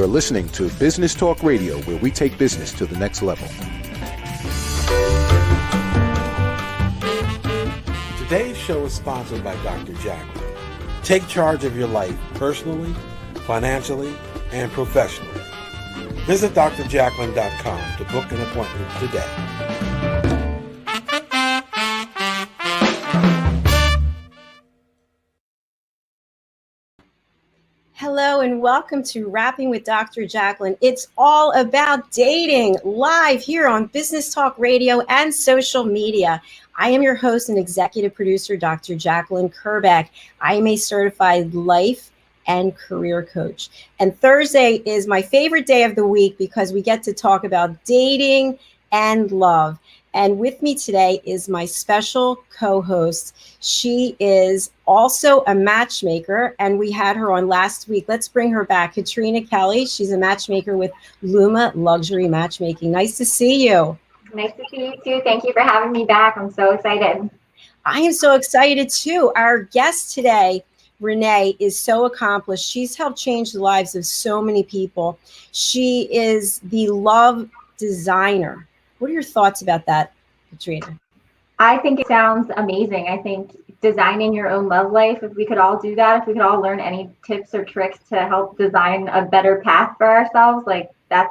You're listening to Business Talk Radio, where we take business to the next level. Today's show is sponsored by Dr. Jacalyn. Take charge of your life personally, financially, and professionally. Visit drjacalyn.com to book an appointment today. Hello and welcome to Rapping with Dr. Jacalyn. It's all about dating, live here on Business Talk Radio and social media. I am your host and executive producer, Dr. Jacalyn Kerbeck. I am a certified life and career coach. And Thursday is my favorite day of the week because we get to talk about dating and love. And with me today is my special co-host. She is also a matchmaker, and we had her on last week. Let's bring her back. Katrina Kelly. She's a matchmaker with Luma Luxury Matchmaking. Nice to see you. Nice to see you too. Thank you for having me back. I'm so excited. I am so excited too. Our guest today, Reneé, is so accomplished. She's helped change the lives of so many people. She is the love designer. What are your thoughts about that, Katrina? I think it sounds amazing. I think designing your own love life, if we could all do that, if we could all learn any tips or tricks to help design a better path for ourselves, like that's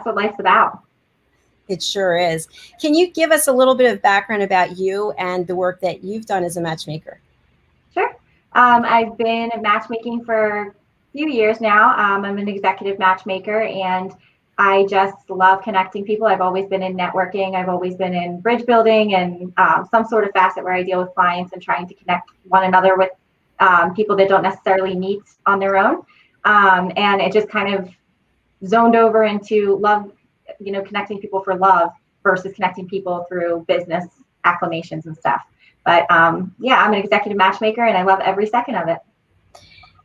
what life's about. It sure is. Can you give us a little bit of background about you and the work that you've done as a matchmaker? Sure. I've been matchmaking for a few years now. I'm an executive matchmaker, and I just love connecting people. I've always been in networking. I've always been in bridge building and some sort of facet where I deal with clients and trying to connect one another with people that don't necessarily meet on their own. And it just kind of zoned over into love, connecting people for love versus connecting people through business acclamations and stuff. But I'm an executive matchmaker and I love every second of it.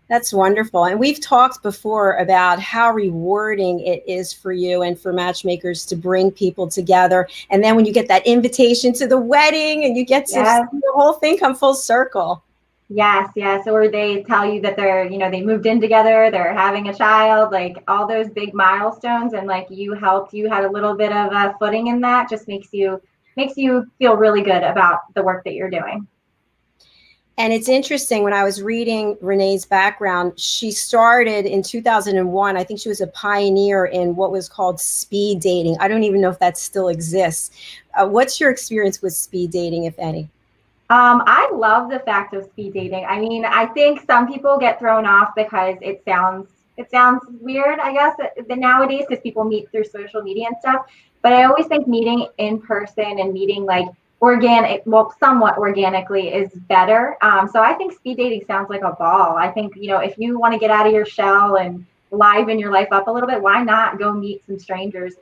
That's wonderful. And we've talked before about how rewarding it is for you and for matchmakers to bring people together. And then when you get that invitation to the wedding and you get to see the whole thing come full circle. Yes. Or they tell you that they're, they moved in together, they're having a child, like all those big milestones. And like you had a little bit of a footing in that, just makes you feel really good about the work that you're doing. And it's interesting, when I was reading Reneé's background, she started in 2001. I think she was a pioneer in what was called speed dating. I don't even know if that still exists. What's your experience with speed dating, if any? I love the fact of speed dating. I mean, I think some people get thrown off because it sounds weird, I guess, nowadays, because people meet through social media and stuff. But I always think meeting in person and meeting like somewhat organically is better. So I think speed dating sounds like a ball. I think, if you want to get out of your shell and liven your life up a little bit, why not go meet some strangers?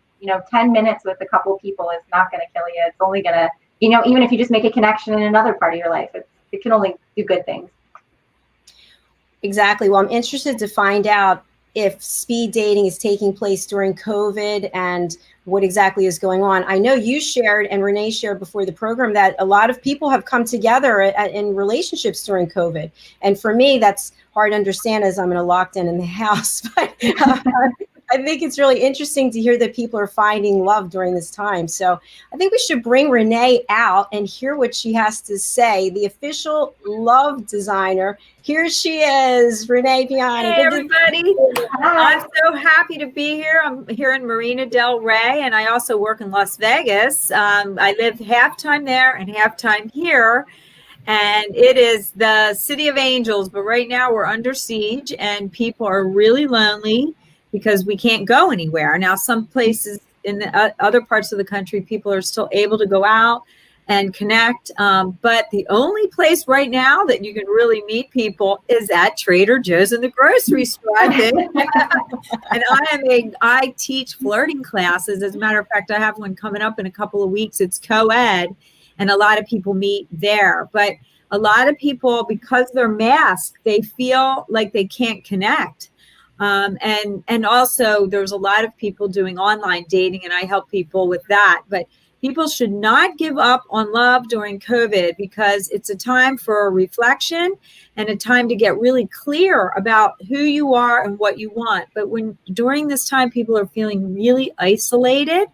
10 minutes with a couple people is not going to kill you. It's only going to, even if you just make a connection in another part of your life, it can only do good things. Exactly. Well, I'm interested to find out if speed dating is taking place during COVID and what exactly is going on. I know you shared and Reneé shared before the program that a lot of people have come together in relationships during COVID. And for me, that's hard to understand as I'm in a lockdown in the house. But I think it's really interesting to hear that people are finding love during this time. So I think we should bring Reneé out and hear what she has to say. The official love designer. Here she is, Reneé Piane. Hey, everybody. I'm so happy to be here. I'm here in Marina Del Rey, and I also work in Las Vegas. I live half time there and half time here. And it is the city of angels, but right now we're under siege and people are really lonely because we can't go anywhere. Now, some places in the other parts of the country, people are still able to go out and connect. But the only place right now that you can really meet people is at Trader Joe's in the grocery store. And I teach flirting classes. As a matter of fact, I have one coming up in a couple of weeks. It's co-ed, and a lot of people meet there. But a lot of people, because they're masked, they feel like they can't connect. And also there's a lot of people doing online dating, and I help people with that. But people should not give up on love during COVID because it's a time for reflection and a time to get really clear about who you are and what you want. But when during this time, people are feeling really isolated.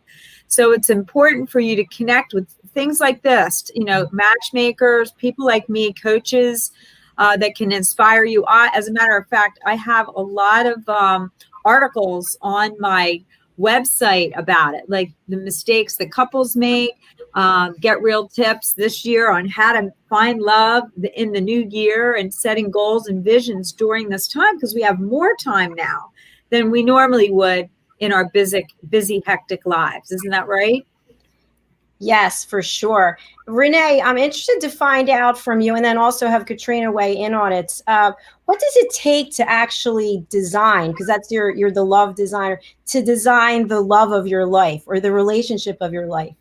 So it's important for you to connect with things like this, matchmakers, people like me, coaches that can inspire you. As a matter of fact, I have a lot of articles on my website about it, like the mistakes that couples make, get real tips this year on how to find love in the new year and setting goals and visions during this time, because we have more time now than we normally would in our busy, hectic lives. Isn't that right? Yes, for sure. Reneé, I'm interested to find out from you, and then also have Katrina weigh in on it. What does it take to actually design, because that's you're the love designer, to design the love of your life or the relationship of your life?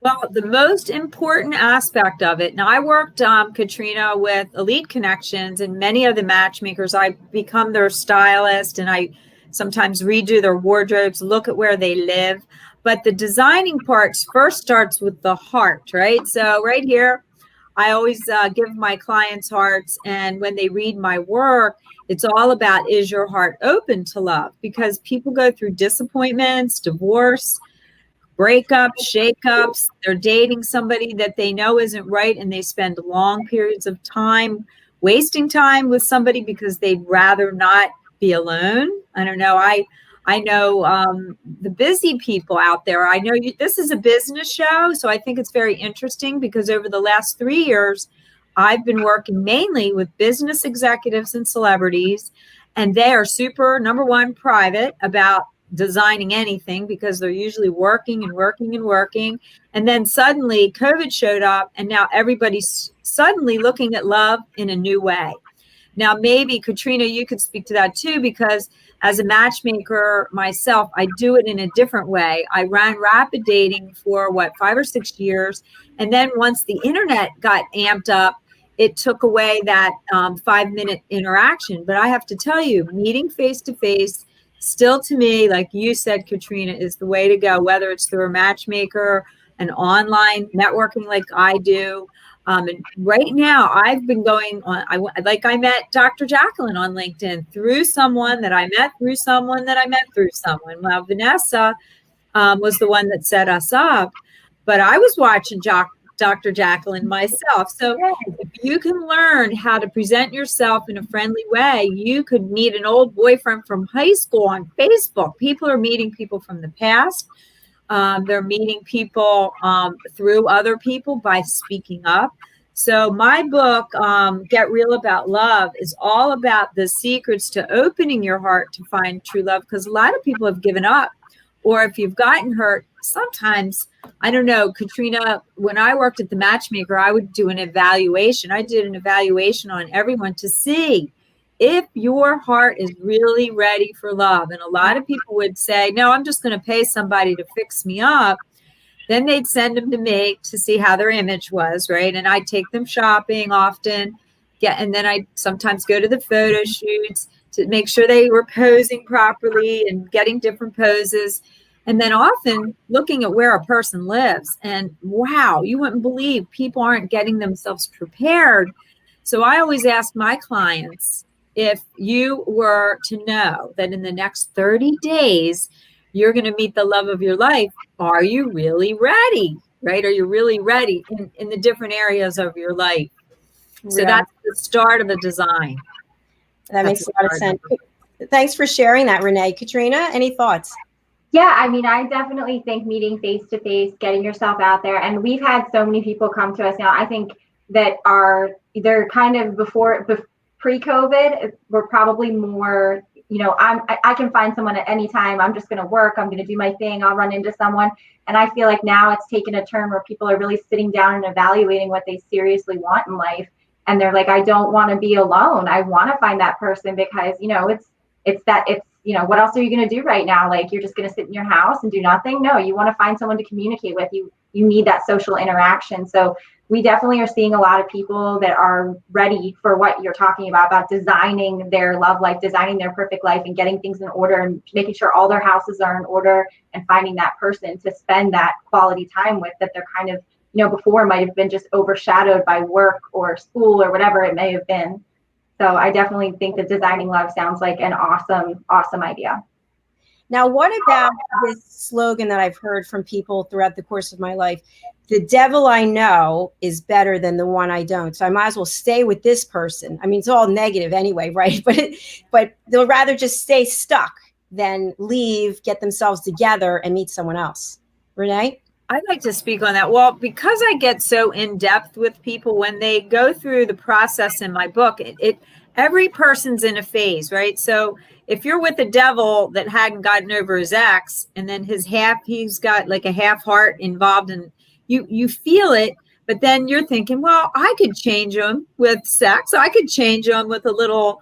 Well, the most important aspect of it, now I worked, Katrina, with Elite Connections, and many of the matchmakers, I become their stylist, and I sometimes redo their wardrobes, look at where they live. But the designing part first starts with the heart, right? So right here, I always give my clients hearts. And when they read my work, it's all about, is your heart open to love? Because people go through disappointments, divorce, breakups, shakeups. They're dating somebody that they know isn't right, and they spend long periods of time wasting time with somebody because they'd rather not be alone. I don't know. I know the busy people out there. I know this is a business show, so I think it's very interesting because over the last 3 years, I've been working mainly with business executives and celebrities, and they are super, number one, private about designing anything because they're usually working and working and working. And then suddenly COVID showed up, and now everybody's suddenly looking at love in a new way. Now, maybe Katrina, you could speak to that too, because as a matchmaker myself, I do it in a different way. I ran rapid dating for 5 or 6 years. And then once the internet got amped up, it took away that 5-minute interaction. But I have to tell you, meeting face to face, still to me, like you said, Katrina, is the way to go, whether it's through a matchmaker, an online networking like I do. And right now I've been going on, I met Dr. Jacalyn on LinkedIn through someone that I met through someone that I met through someone. Well, Vanessa was the one that set us up, but I was watching Dr. Jacalyn myself. So if you can learn how to present yourself in a friendly way, you could meet an old boyfriend from high school on Facebook. People are meeting people from the past. They're meeting people through other people by speaking up. So my book, Get Real About Love, is all about the secrets to opening your heart to find true love, because a lot of people have given up. Or if you've gotten hurt, sometimes, I don't know, Katrina, when I worked at the matchmaker, I would do an evaluation. I did an evaluation on everyone to see if your heart is really ready for love. And a lot of people would say, no, I'm just going to pay somebody to fix me up. Then they'd send them to me to see how their image was, right? And I'd take them shopping often. And then I'd sometimes go to the photo shoots to make sure they were posing properly and getting different poses. And then often looking at where a person lives. And wow, you wouldn't believe people aren't getting themselves prepared. So I always ask my clients, if you were to know that in the next 30 days, you're going to meet the love of your life, are you really ready? Right? Are you really ready in the different areas of your life? So that's the start of the design. That makes a lot of sense. Thanks for sharing that, Reneé. Katrina, any thoughts? Yeah, I mean, I definitely think meeting face to face, getting yourself out there. And we've had so many people come to us now, I think, that are either kind of pre-COVID, we're probably more, I can find someone at any time. I'm just going to work. I'm going to do my thing. I'll run into someone. And I feel like now it's taken a turn where people are really sitting down and evaluating what they seriously want in life. And they're like, I don't want to be alone. I want to find that person because, what else are you going to do right now? Like, you're just going to sit in your house and do nothing? No, you want to find someone to communicate with. You need that social interaction. So we definitely are seeing a lot of people that are ready for what you're talking about designing their love life, designing their perfect life, and getting things in order and making sure all their houses are in order, and finding that person to spend that quality time with that they're kind of, before might have been just overshadowed by work or school or whatever it may have been. So I definitely think that designing love sounds like an awesome, awesome idea. Now, what about this slogan that I've heard from people throughout the course of my life? The devil I know is better than the one I don't. So I might as well stay with this person. I mean, it's all negative anyway, right? But they'll rather just stay stuck than leave, get themselves together, and meet someone else. Reneé? I'd like to speak on that. Well, because I get so in depth with people when they go through the process in my book, every person's in a phase, right? So if you're with a devil that hadn't gotten over his ex, and then he's got like a half heart involved, and you feel it, but then you're thinking, well, I could change him with sex. I could change him with a little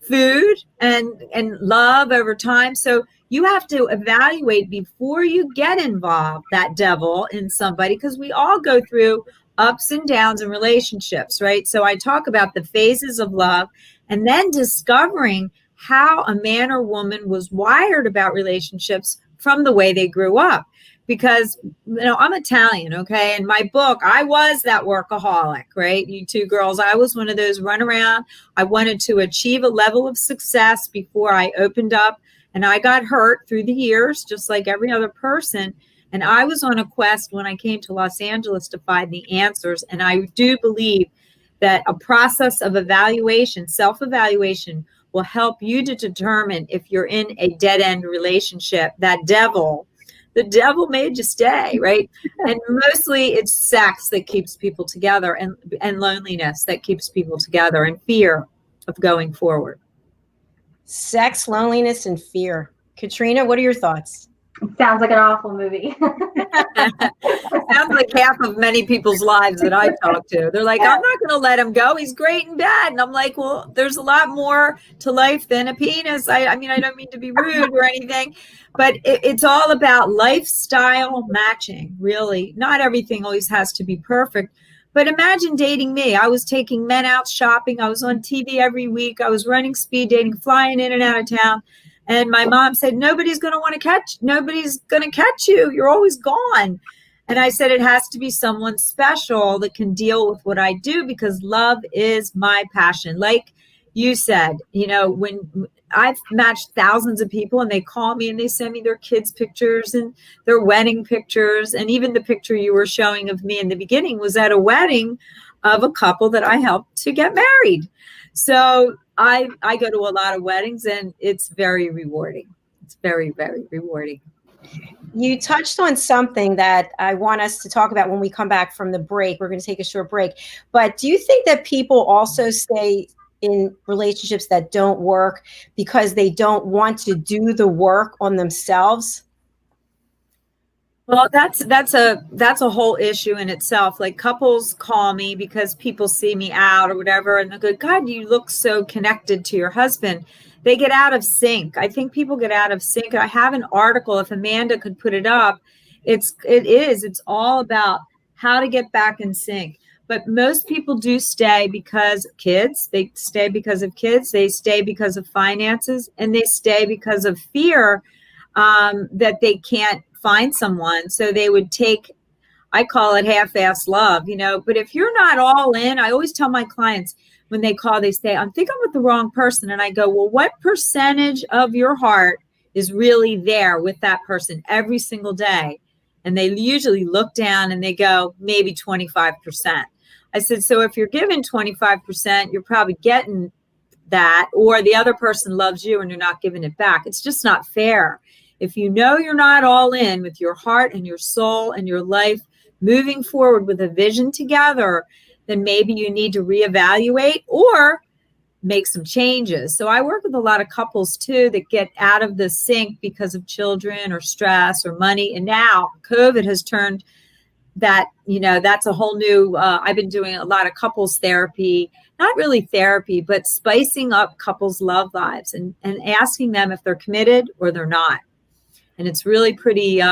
food and love over time. So you have to evaluate before you get involved, that devil in somebody, because we all go through ups and downs in relationships, right? So I talk about the phases of love, and then discovering how a man or woman was wired about relationships from the way they grew up. Because, I'm Italian, okay? In my book, I was that workaholic, right? You two girls, I was one of those run around. I wanted to achieve a level of success before I opened up, and I got hurt through the years, just like every other person. And I was on a quest when I came to Los Angeles to find the answers. And I do believe that a process of evaluation, self-evaluation, will help you to determine if you're in a dead-end relationship. The devil made you stay, right? And mostly it's sex that keeps people together, and loneliness that keeps people together, and fear of going forward. Sex, loneliness, and fear. Katrina, what are your thoughts? It sounds like an awful movie. Sounds like half of many people's lives that I talk to. They're like, I'm not going to let him go. He's great and bad. And I'm like, well, there's a lot more to life than a penis. I mean, I don't mean to be rude or anything, but it's all about lifestyle matching, really. Not everything always has to be perfect. But imagine dating me. I was taking men out shopping. I was on TV every week. I was running speed dating, flying in and out of town. And my mom said, nobody's going to catch you. You're always gone. And I said, it has to be someone special that can deal with what I do, because love is my passion. Like you said, when I've matched thousands of people, and they call me and they send me their kids' pictures and their wedding pictures. And even the picture you were showing of me in the beginning was at a wedding of a couple that I helped to get married. So I go to a lot of weddings, and it's very rewarding. It's very, very rewarding. You touched on something that I want us to talk about when we come back from the break. We're going to take a short break. But do you think that people also stay in relationships that don't work because they don't want to do the work on themselves? Well, that's a whole issue in itself. Like, couples call me because people see me out or whatever, and they go, God, you look so connected to your husband. They get out of sync. I think people get out of sync. I have an article, if Amanda could put it up, it's all about how to get back in sync. But most people do stay because of kids. They stay because of kids. They stay because of finances, and they stay because of fear that they can't find someone. So they would take, I call it half-ass love, but if you're not all in, I always tell my clients when they call, they say, I think I'm with the wrong person. And I go, well, what percentage of your heart is really there with that person every single day? And they usually look down and they go, maybe 25%. I said, so if you're given 25%, you're probably getting that, or the other person loves you and you're not giving it back. It's just not fair. If you know you're not all in with your heart and your soul and your life moving forward with a vision together, then maybe you need to reevaluate or make some changes. So I work with a lot of couples too that get out of the sync because of children or stress or money. And now COVID has turned that, that's a whole new, I've been doing a lot of couples therapy, not really therapy, but spicing up couples' love lives and asking them if they're committed or they're not. And it's really pretty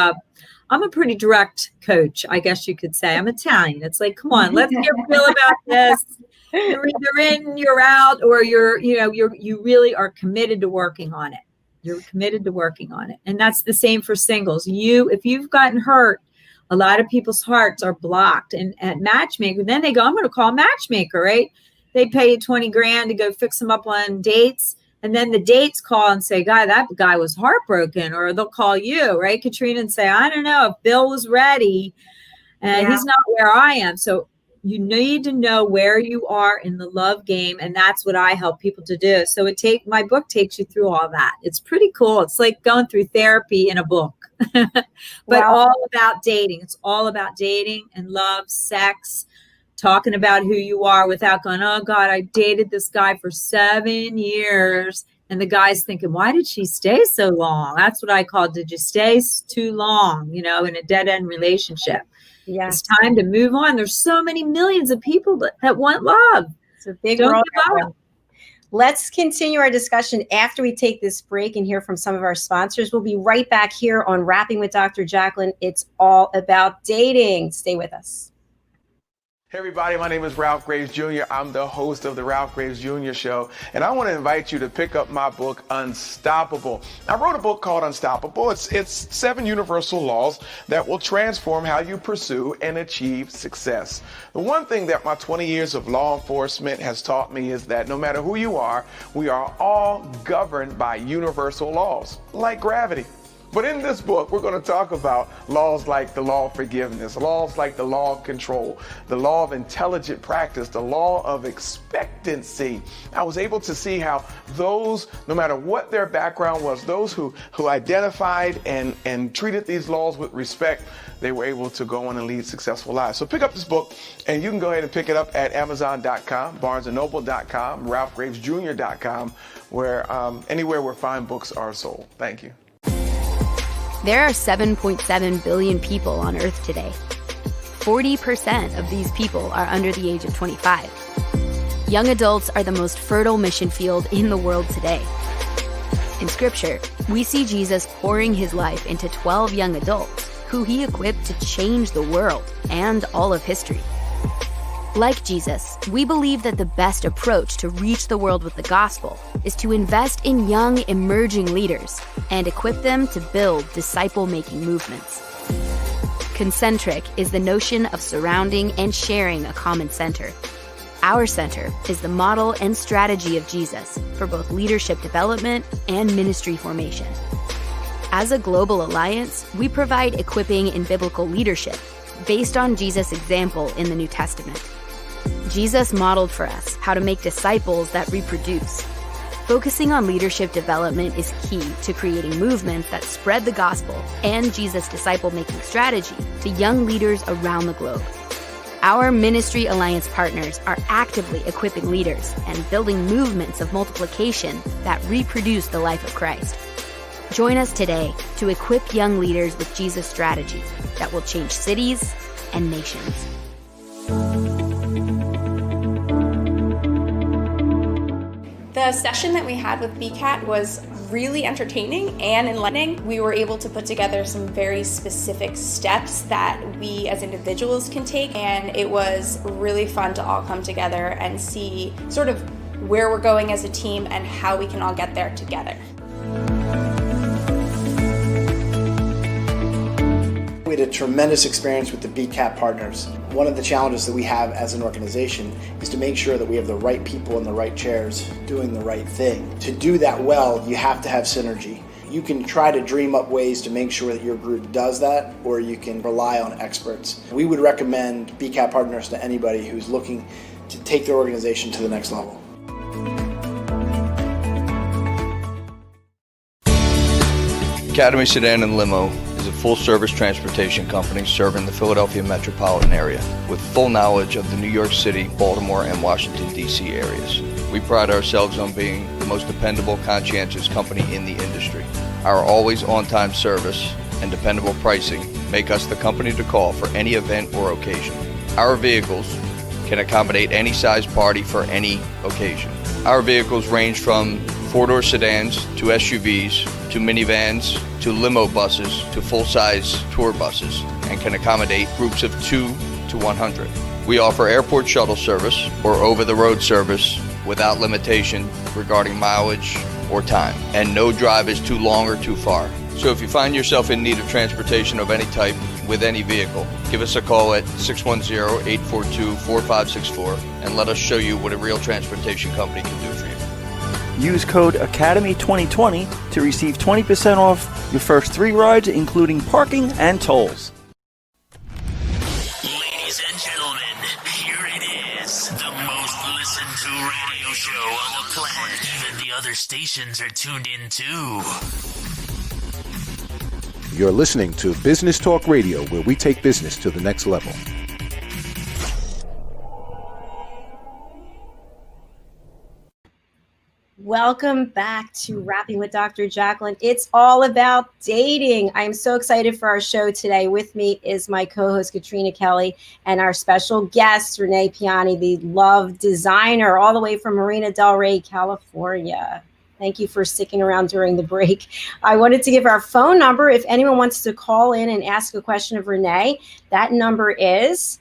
I'm a pretty direct coach, I guess you could say. I'm Italian. It's like, come on, let's get real about this. You're either in, you're out, or you really are committed to working on it. You're committed to working on it. And that's the same for singles. If you've gotten hurt, a lot of people's hearts are blocked. And at matchmaker, then they go, I'm going to call matchmaker, right? They pay you $20,000 to go fix them up on dates. And then the dates call and say, that guy was heartbroken. Or they'll call you, right, Katrina, and say, I don't know if Bill was ready and he's not where I am. So you need to know where you are in the love game. And that's what I help people to do. So my book takes you through all that. It's pretty cool. It's like going through therapy in a book, but all about dating. It's all about dating and love, sex, talking about who you are without going, oh God, I dated this guy for 7 years. And the guy's thinking, why did she stay so long? That's what I call, did you stay too long, in a dead end relationship? Yes. It's time to move on. There's so many millions of people that want love. It's a big world. Let's continue our discussion after we take this break and hear from some of our sponsors. We'll be right back here on Rapping with Dr. Jacalyn. It's all about dating. Stay with us. Hey everybody, my name is Ralph Graves Jr. I'm the host of the Ralph Graves Jr. Show, and I want to invite you to pick up my book, Unstoppable. I wrote a book called Unstoppable. It's 7 universal laws that will transform how you pursue and achieve success. The one thing that my 20 years of law enforcement has taught me is that no matter who you are, we are all governed by universal laws, like gravity. But in this book, we're going to talk about laws like the law of forgiveness, laws like the law of control, the law of intelligent practice, the law of expectancy. I was able to see how those, no matter what their background was, those who identified and treated these laws with respect, they were able to go on and lead successful lives. So pick up this book, and you can go ahead and pick it up at Amazon.com, BarnesandNoble.com, RalphGravesJr.com, anywhere where fine books are sold. Thank you. There are 7.7 billion people on Earth today. 40% of these people are under the age of 25. Young adults are the most fertile mission field in the world today. In Scripture, we see Jesus pouring his life into 12 young adults who he equipped to change the world and all of history. Like Jesus, we believe that the best approach to reach the world with the gospel is to invest in young, emerging leaders and equip them to build disciple-making movements. Concentric is the notion of surrounding and sharing a common center. Our center is the model and strategy of Jesus for both leadership development and ministry formation. As a global alliance, we provide equipping in biblical leadership based on Jesus' example in the New Testament. Jesus modeled for us how to make disciples that reproduce. Focusing on leadership development is key to creating movements that spread the gospel and Jesus' disciple-making strategy to young leaders around the globe. Our Ministry Alliance partners are actively equipping leaders and building movements of multiplication that reproduce the life of Christ. Join us today to equip young leaders with Jesus' strategy that will change cities and nations. The session that we had with BCAT was really entertaining and enlightening. We were able to put together some very specific steps that we as individuals can take, and it was really fun to all come together and see sort of where we're going as a team and how we can all get there together. We had a tremendous experience with the BCAT partners. One of the challenges that we have as an organization is to make sure that we have the right people in the right chairs doing the right thing. To do that well, you have to have synergy. You can try to dream up ways to make sure that your group does that, or you can rely on experts. We would recommend BCAT partners to anybody who's looking to take their organization to the next level. Academy Sedan and Limo is a full-service transportation company serving the Philadelphia metropolitan area with full knowledge of the New York City, Baltimore, and Washington, D.C. areas. We pride ourselves on being the most dependable, conscientious company in the industry. Our always on-time service and dependable pricing make us the company to call for any event or occasion. Our vehicles can accommodate any size party for any occasion. Our vehicles range from four-door sedans to SUVs to minivans to limo buses to full-size tour buses and can accommodate groups of 2 to 100. We offer airport shuttle service or over-the-road service without limitation regarding mileage or time, and no drive is too long or too far. So if you find yourself in need of transportation of any type with any vehicle, give us a call at 610-842-4564 and let us show you what a real transportation company can do for you. Use code ACADEMY2020 to receive 20% off your first 3 rides, including parking and tolls. Ladies and gentlemen, here it is, the most listened to radio show on the planet. Even the other stations are tuned in too. You're listening to Business Talk Radio, where we take business to the next level. Welcome back to Rapping with Dr. Jacalyn. It's all about dating. I'm so excited for our show today. With me is my co-host, Katrina Kelly, and our special guest, Reneé Piane-The Love Designer, all the way from Marina Del Rey, California. Thank you for sticking around during the break. I wanted to give our phone number if anyone wants to call in and ask a question of Reneé. That number is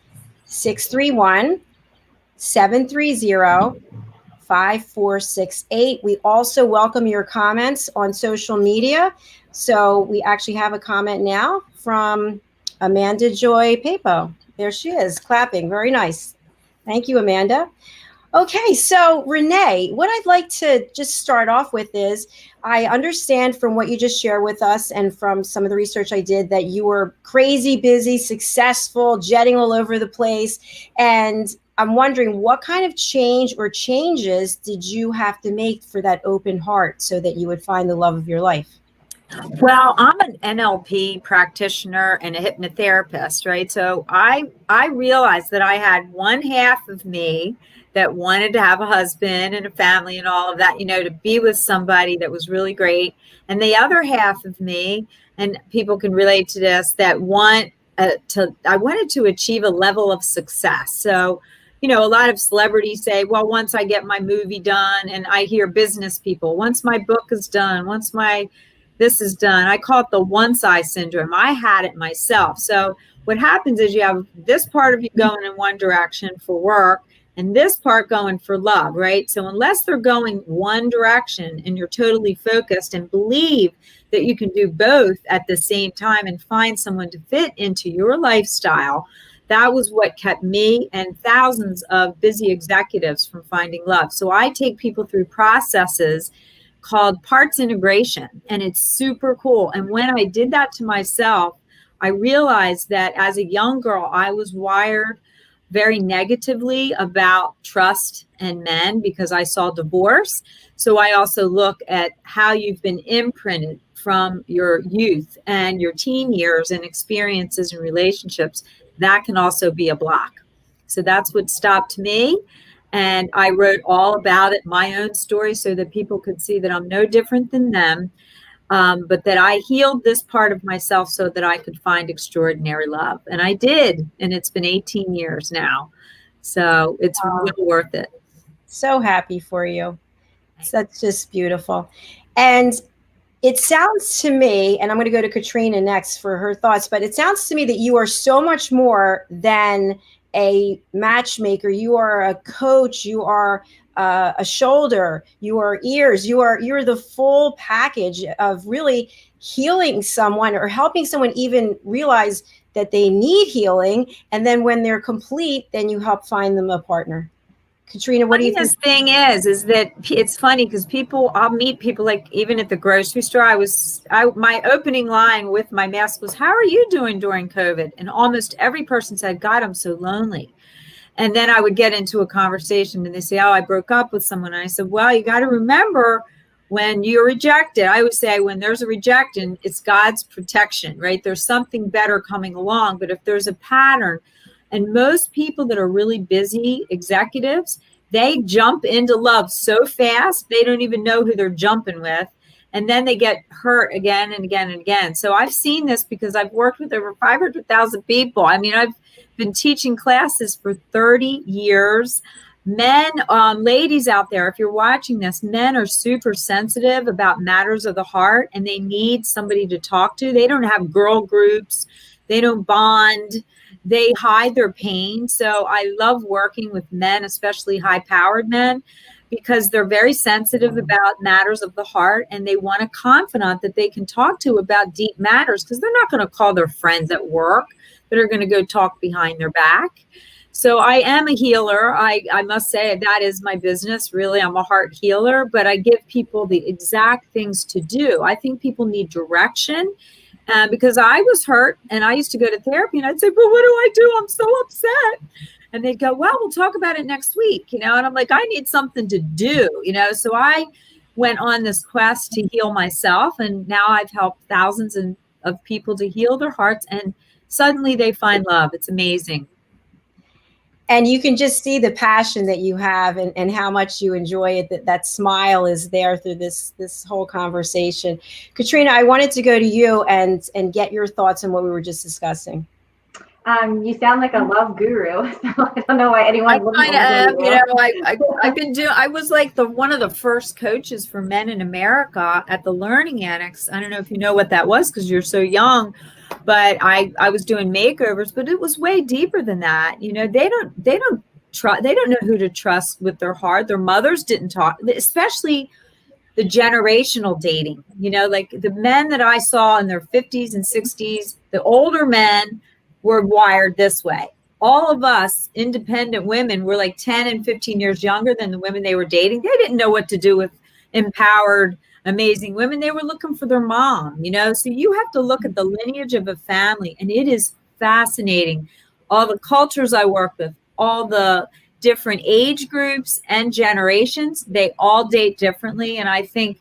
631-730-5468. We also welcome your comments on social media. So we actually have a comment now from Amanda Joy Papo. There she is, clapping. Very nice. Thank you, Amanda. Okay, so Reneé, what I'd like to just start off with is, I understand from what you just shared with us and from some of the research I did that you were crazy busy, successful, jetting all over the place. And I'm wondering, what kind of change or changes did you have to make for that open heart so that you would find the love of your life? Well, I'm an NLP practitioner and a hypnotherapist, right? So I realized that I had one half of me that wanted to have a husband and a family and all of that, to be with somebody that was really great. And the other half of me, and people can relate to this, that I wanted to achieve a level of success. So, a lot of celebrities say, well, once I get my movie done, and I hear business people, once my book is done, once this is done. I call it the one-size syndrome. I had it myself. So what happens is you have this part of you going in one direction for work and this part going for love, right? So unless they're going one direction and you're totally focused and believe that you can do both at the same time and find someone to fit into your lifestyle, that was what kept me and thousands of busy executives from finding love. So I take people through processes called parts integration, and it's super cool. And when I did that to myself, I realized that as a young girl, I was wired very negatively about trust and men because I saw divorce. So I also look at how you've been imprinted from your youth and your teen years and experiences and relationships. That can also be a block. So that's what stopped me. And I wrote all about it, my own story, so that people could see that I'm no different than them, but that I healed this part of myself so that I could find extraordinary love. And I did. And it's been 18 years now. So it's really worth it. So happy for you. That's just beautiful. And it sounds to me, and I'm going to go to Katrina next for her thoughts, but it sounds to me that you are so much more than a matchmaker. You are a coach. You are a shoulder. You are ears. You're the full package of really healing someone or helping someone even realize that they need healing. And then when they're complete, then you help find them a partner. Katrina, what do you think? The thing is that it's funny because I'll meet people like even at the grocery store. My opening line with my mask was, "How are you doing during COVID?" And almost every person said, "God, I'm so lonely." And then I would get into a conversation and they say, "Oh, I broke up with someone." And I said, "Well, you got to remember when you're rejected." I would say when there's a rejection, it's God's protection, right? There's something better coming along. But if there's a pattern, and most people that are really busy executives, they jump into love so fast, they don't even know who they're jumping with. And then they get hurt again and again and again. So I've seen this because I've worked with over 500,000 people. I mean, I've been teaching classes for 30 years. Men, ladies out there, if you're watching this, men are super sensitive about matters of the heart, and they need somebody to talk to. They don't have girl groups. They don't bond. They hide their pain. So I love working with men, especially high-powered men, because they're very sensitive about matters of the heart, and they want a confidant that they can talk to about deep matters, because they're not going to call their friends at work that are going to go talk behind their back. So I am a healer. I must say that is my business. Really, I'm a heart healer, but I give people the exact things to do. I think people need direction, because I was hurt and I used to go to therapy and I'd say, but what do I do? I'm so upset. And they'd go, well, we'll talk about it next week, and I'm like, I need something to do, So I went on this quest to heal myself, and now I've helped thousands of people to heal their hearts, and suddenly they find love. It's amazing. And you can just see the passion that you have and how much you enjoy it. That smile is there through this whole conversation. Katrina, I wanted to go to you and get your thoughts on what we were just discussing. You sound like a love guru. So I don't know why anyone wouldn't. I was like one of the first coaches for men in America at the Learning Annex. I don't know if you know what that was because you're so young, but I was doing makeovers, but it was way deeper than that. They don't know who to trust with their heart. Their mothers didn't talk, especially the generational dating. Like the men that I saw in their 50s and 60s, the older men were wired this way. All of us independent women were like 10 and 15 years younger than the women they were dating. They didn't know what to do with empowered, amazing women. They were looking for their mom, So you have to look at the lineage of a family, and it is fascinating. All the cultures I work with, all the different age groups and generations, they all date differently. And I think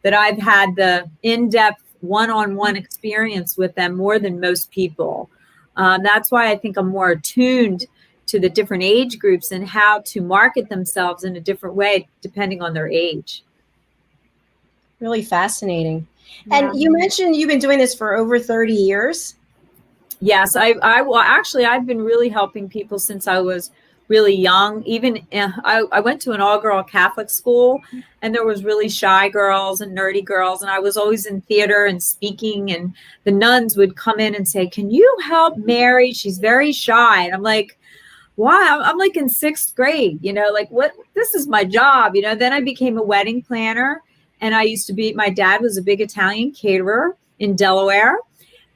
that I've had the in-depth one-on-one experience with them more than most people. That's why I think I'm more attuned to the different age groups and how to market themselves in a different way depending on their age. Really fascinating. Yeah. And you mentioned you've been doing this for over 30 years. Yes, I've been really helping people since I was really young. Even I went to an all-girl Catholic school, and there was really shy girls and nerdy girls, and I was always in theater and speaking, and the nuns would come in and say, can you help Mary? She's very shy. And I'm like, why? I'm like in 6th grade, like what? This is my job, Then I became a wedding planner, and my dad was a big Italian caterer in Delaware.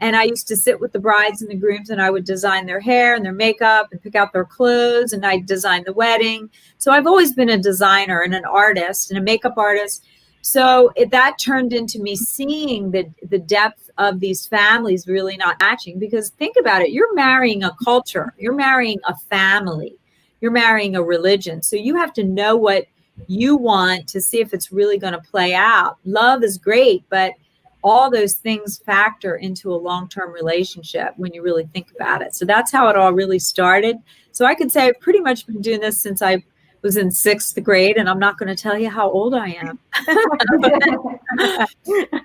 And I used to sit with the brides and the grooms, and I would design their hair and their makeup and pick out their clothes, and I'd design the wedding. So I've always been a designer and an artist and a makeup artist. So that turned into me seeing the depth of these families really not matching, because think about it. You're marrying a culture. You're marrying a family. You're marrying a religion. So you have to know what you want to see if it's really going to play out. Love is great, but all those things factor into a long-term relationship when you really think about it. So that's how it all really started. So I could say I've pretty much been doing this since I was in 6th grade, and I'm not going to tell you how old I am.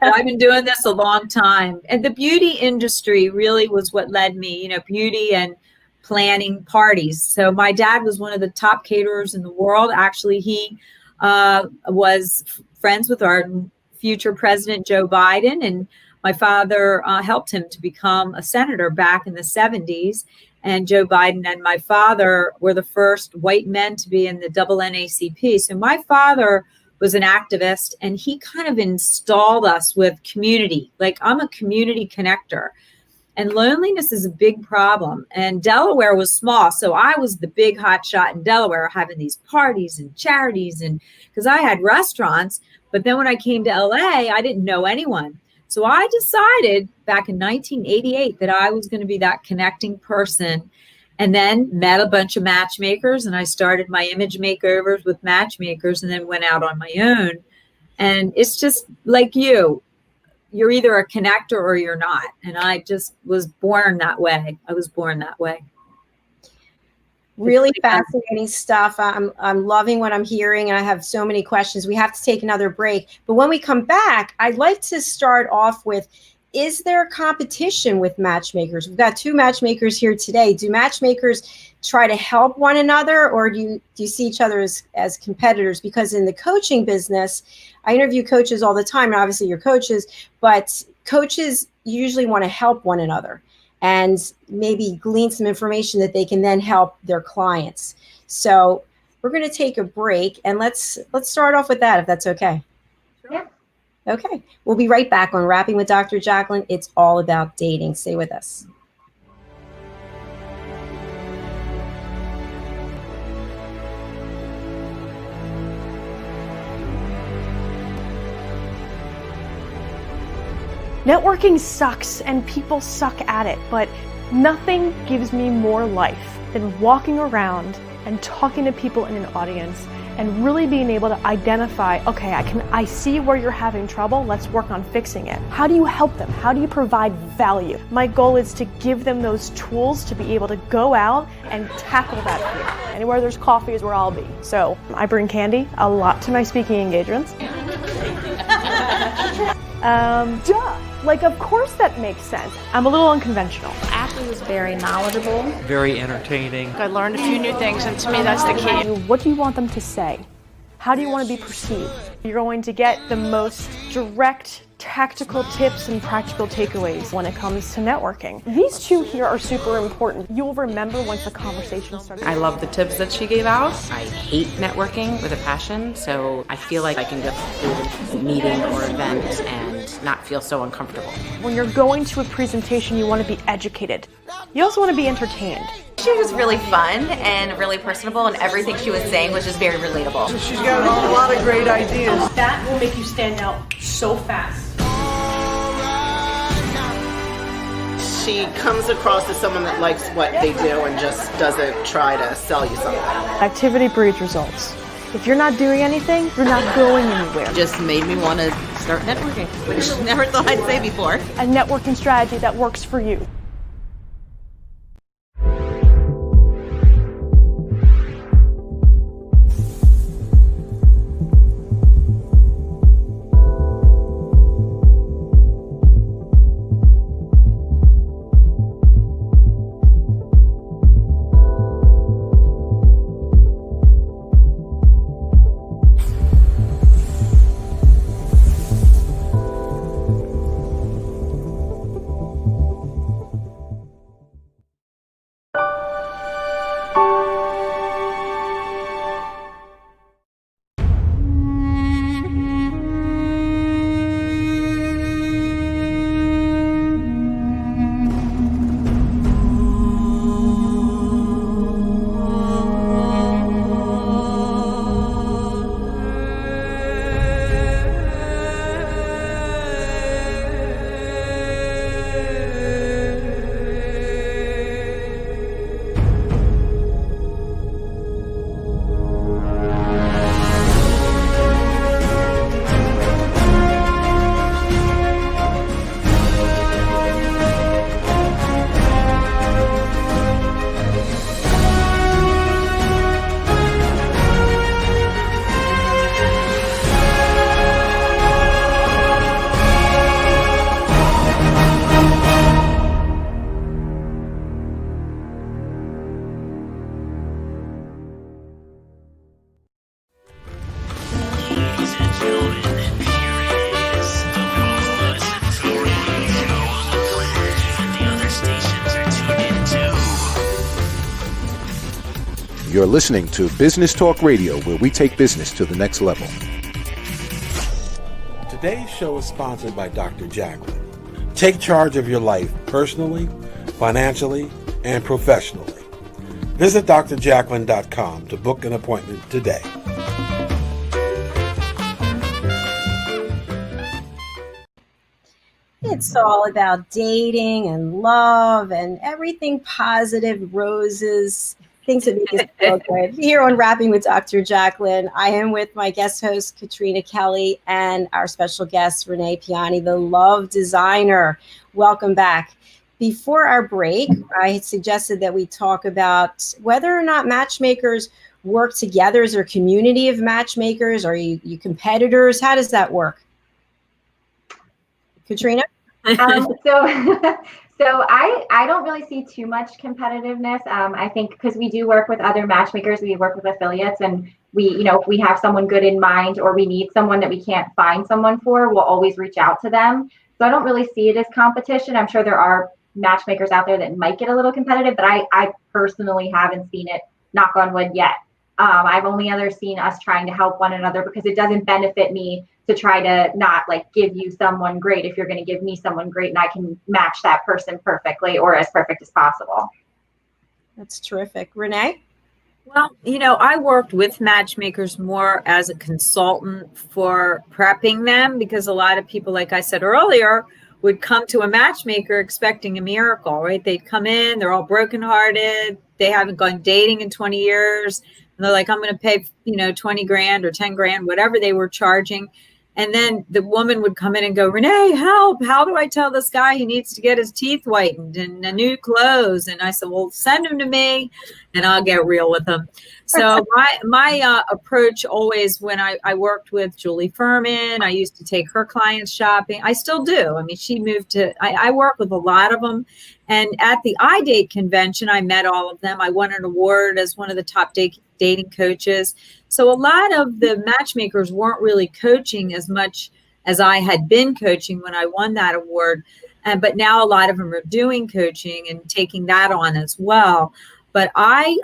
I've been doing this a long time. And the beauty industry really was what led me, beauty and planning parties. So my dad was one of the top caterers in the world. Actually, he was friends with our future President Joe Biden, and my father helped him to become a senator back in the 70s. And Joe Biden and my father were the first white men to be in the NAACP. So my father was an activist, and he kind of installed us with community. Like, I'm a community connector, and loneliness is a big problem. And Delaware was small, so I was the big hot shot in Delaware, having these parties and charities, and because I had restaurants. But then when I came to LA, I didn't know anyone. So I decided back in 1988 that I was going to be that connecting person, and then met a bunch of matchmakers, and I started my image makeovers with matchmakers, and then went out on my own. And it's just like you're either a connector or you're not. And I just was born that way. I was born that way. Really fascinating stuff. I'm loving what I'm hearing, and I have so many questions. We have to take another break, but when we come back, I'd like to start off with is there competition with matchmakers? We've got two matchmakers here today. Do matchmakers try to help one another, or do you see each other as competitors? Because in the coaching business, I interview coaches all the time, and obviously you're coaches, but coaches usually want to help one another and maybe glean some information that they can then help their clients. So we're going to take a break, and let's start off with that, if that's okay. Yeah. Okay, we'll be right back on Rapping with Dr. Jacalyn. It's all about dating. Stay with us. Networking sucks and people suck at it, but nothing gives me more life than walking around and talking to people in an audience and really being able to identify, okay, I see where you're having trouble, let's work on fixing it. How do you help them? How do you provide value? My goal is to give them those tools to be able to go out and tackle that fear. Anywhere there's coffee is where I'll be. So I bring candy a lot to my speaking engagements. Like, of course that makes sense. I'm a little unconventional. Ashley was very knowledgeable. Very entertaining. I learned a few new things, and to me that's the key. What do you want them to say? How do you want to be perceived? You're going to get the most direct, tactical tips and practical takeaways when it comes to networking. These two here are super important. You'll remember once the conversation started. I love the tips that she gave out. I hate networking with a passion, so I feel like I can go through a meeting or event and not feel so uncomfortable. When you're going to a presentation, you want to be educated. You also want to be entertained. She was really fun and really personable, and everything she was saying was just very relatable. She's got a lot of great ideas. That will make you stand out so fast. She comes across as someone that likes what they do and just doesn't try to sell you something. Activity breeds results. If you're not doing anything, you're not going anywhere. Just made me want to start networking, which I never thought I'd say before. A networking strategy that works for you. You're listening to Business Talk Radio, where we take business to the next level. Today's show is sponsored by Dr. Jacalyn. Take charge of your life personally, financially, and professionally. Visit drjacalyn.com to book an appointment today. It's all about dating and love and everything positive, roses, things that make us feel good. Here on Rapping with Dr. Jacalyn, I am with my guest host, Katrina Kelly, and our special guest, Reneé Piane-The Love Designer. Welcome back. Before our break, I had suggested that we talk about whether or not matchmakers work together. Is there a community of matchmakers? Are you competitors? How does that work? Katrina? So so I don't really see too much competitiveness. I think because we do work with other matchmakers, we work with affiliates, and if we have someone good in mind or we need someone that we can't find someone for, we'll always reach out to them. So I don't really see it as competition. I'm sure there are matchmakers out there that might get a little competitive, but I personally haven't seen it, knock on wood, yet. I've only ever seen us trying to help one another, because it doesn't benefit me to try to not give you someone great if you're going to give me someone great and I can match that person perfectly or as perfect as possible. That's terrific. Reneé? Well, I worked with matchmakers more as a consultant for prepping them, because a lot of people, like I said earlier, would come to a matchmaker expecting a miracle, right? They'd come in, they're all brokenhearted, they haven't gone dating in 20 years, and they're like, I'm going to pay, 20 grand or 10 grand, whatever they were charging. And then the woman would come in and go, Reneé, help. How do I tell this guy he needs to get his teeth whitened and new clothes? And I said, well, send him to me and I'll get real with him. So my approach always, when I worked with Julie Furman, I used to take her clients shopping. I still do. I mean, she moved to, I work with a lot of them. And at the iDate convention, I met all of them. I won an award as one of the top dating coaches. So a lot of the matchmakers weren't really coaching as much as I had been coaching when I won that award. But now a lot of them are doing coaching and taking that on as well. But I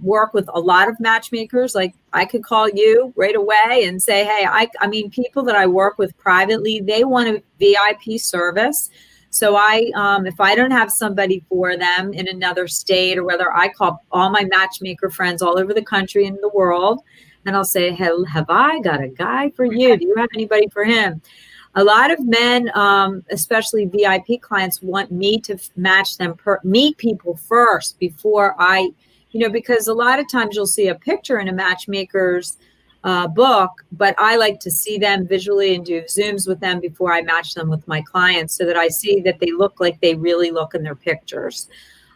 work with a lot of matchmakers. Like, I could call you right away and say, hey, I mean, people that I work with privately, they want a VIP service. So if I don't have somebody for them in another state, or whether I call all my matchmaker friends all over the country and the world, and I'll say, hey, have I got a guy for you? Do you have anybody for him? A lot of men, especially VIP clients, want me to match them, meet people first before because a lot of times you'll see a picture in a matchmaker's book, but I like to see them visually and do Zooms with them before I match them with my clients, so that I see that they look like they really look in their pictures.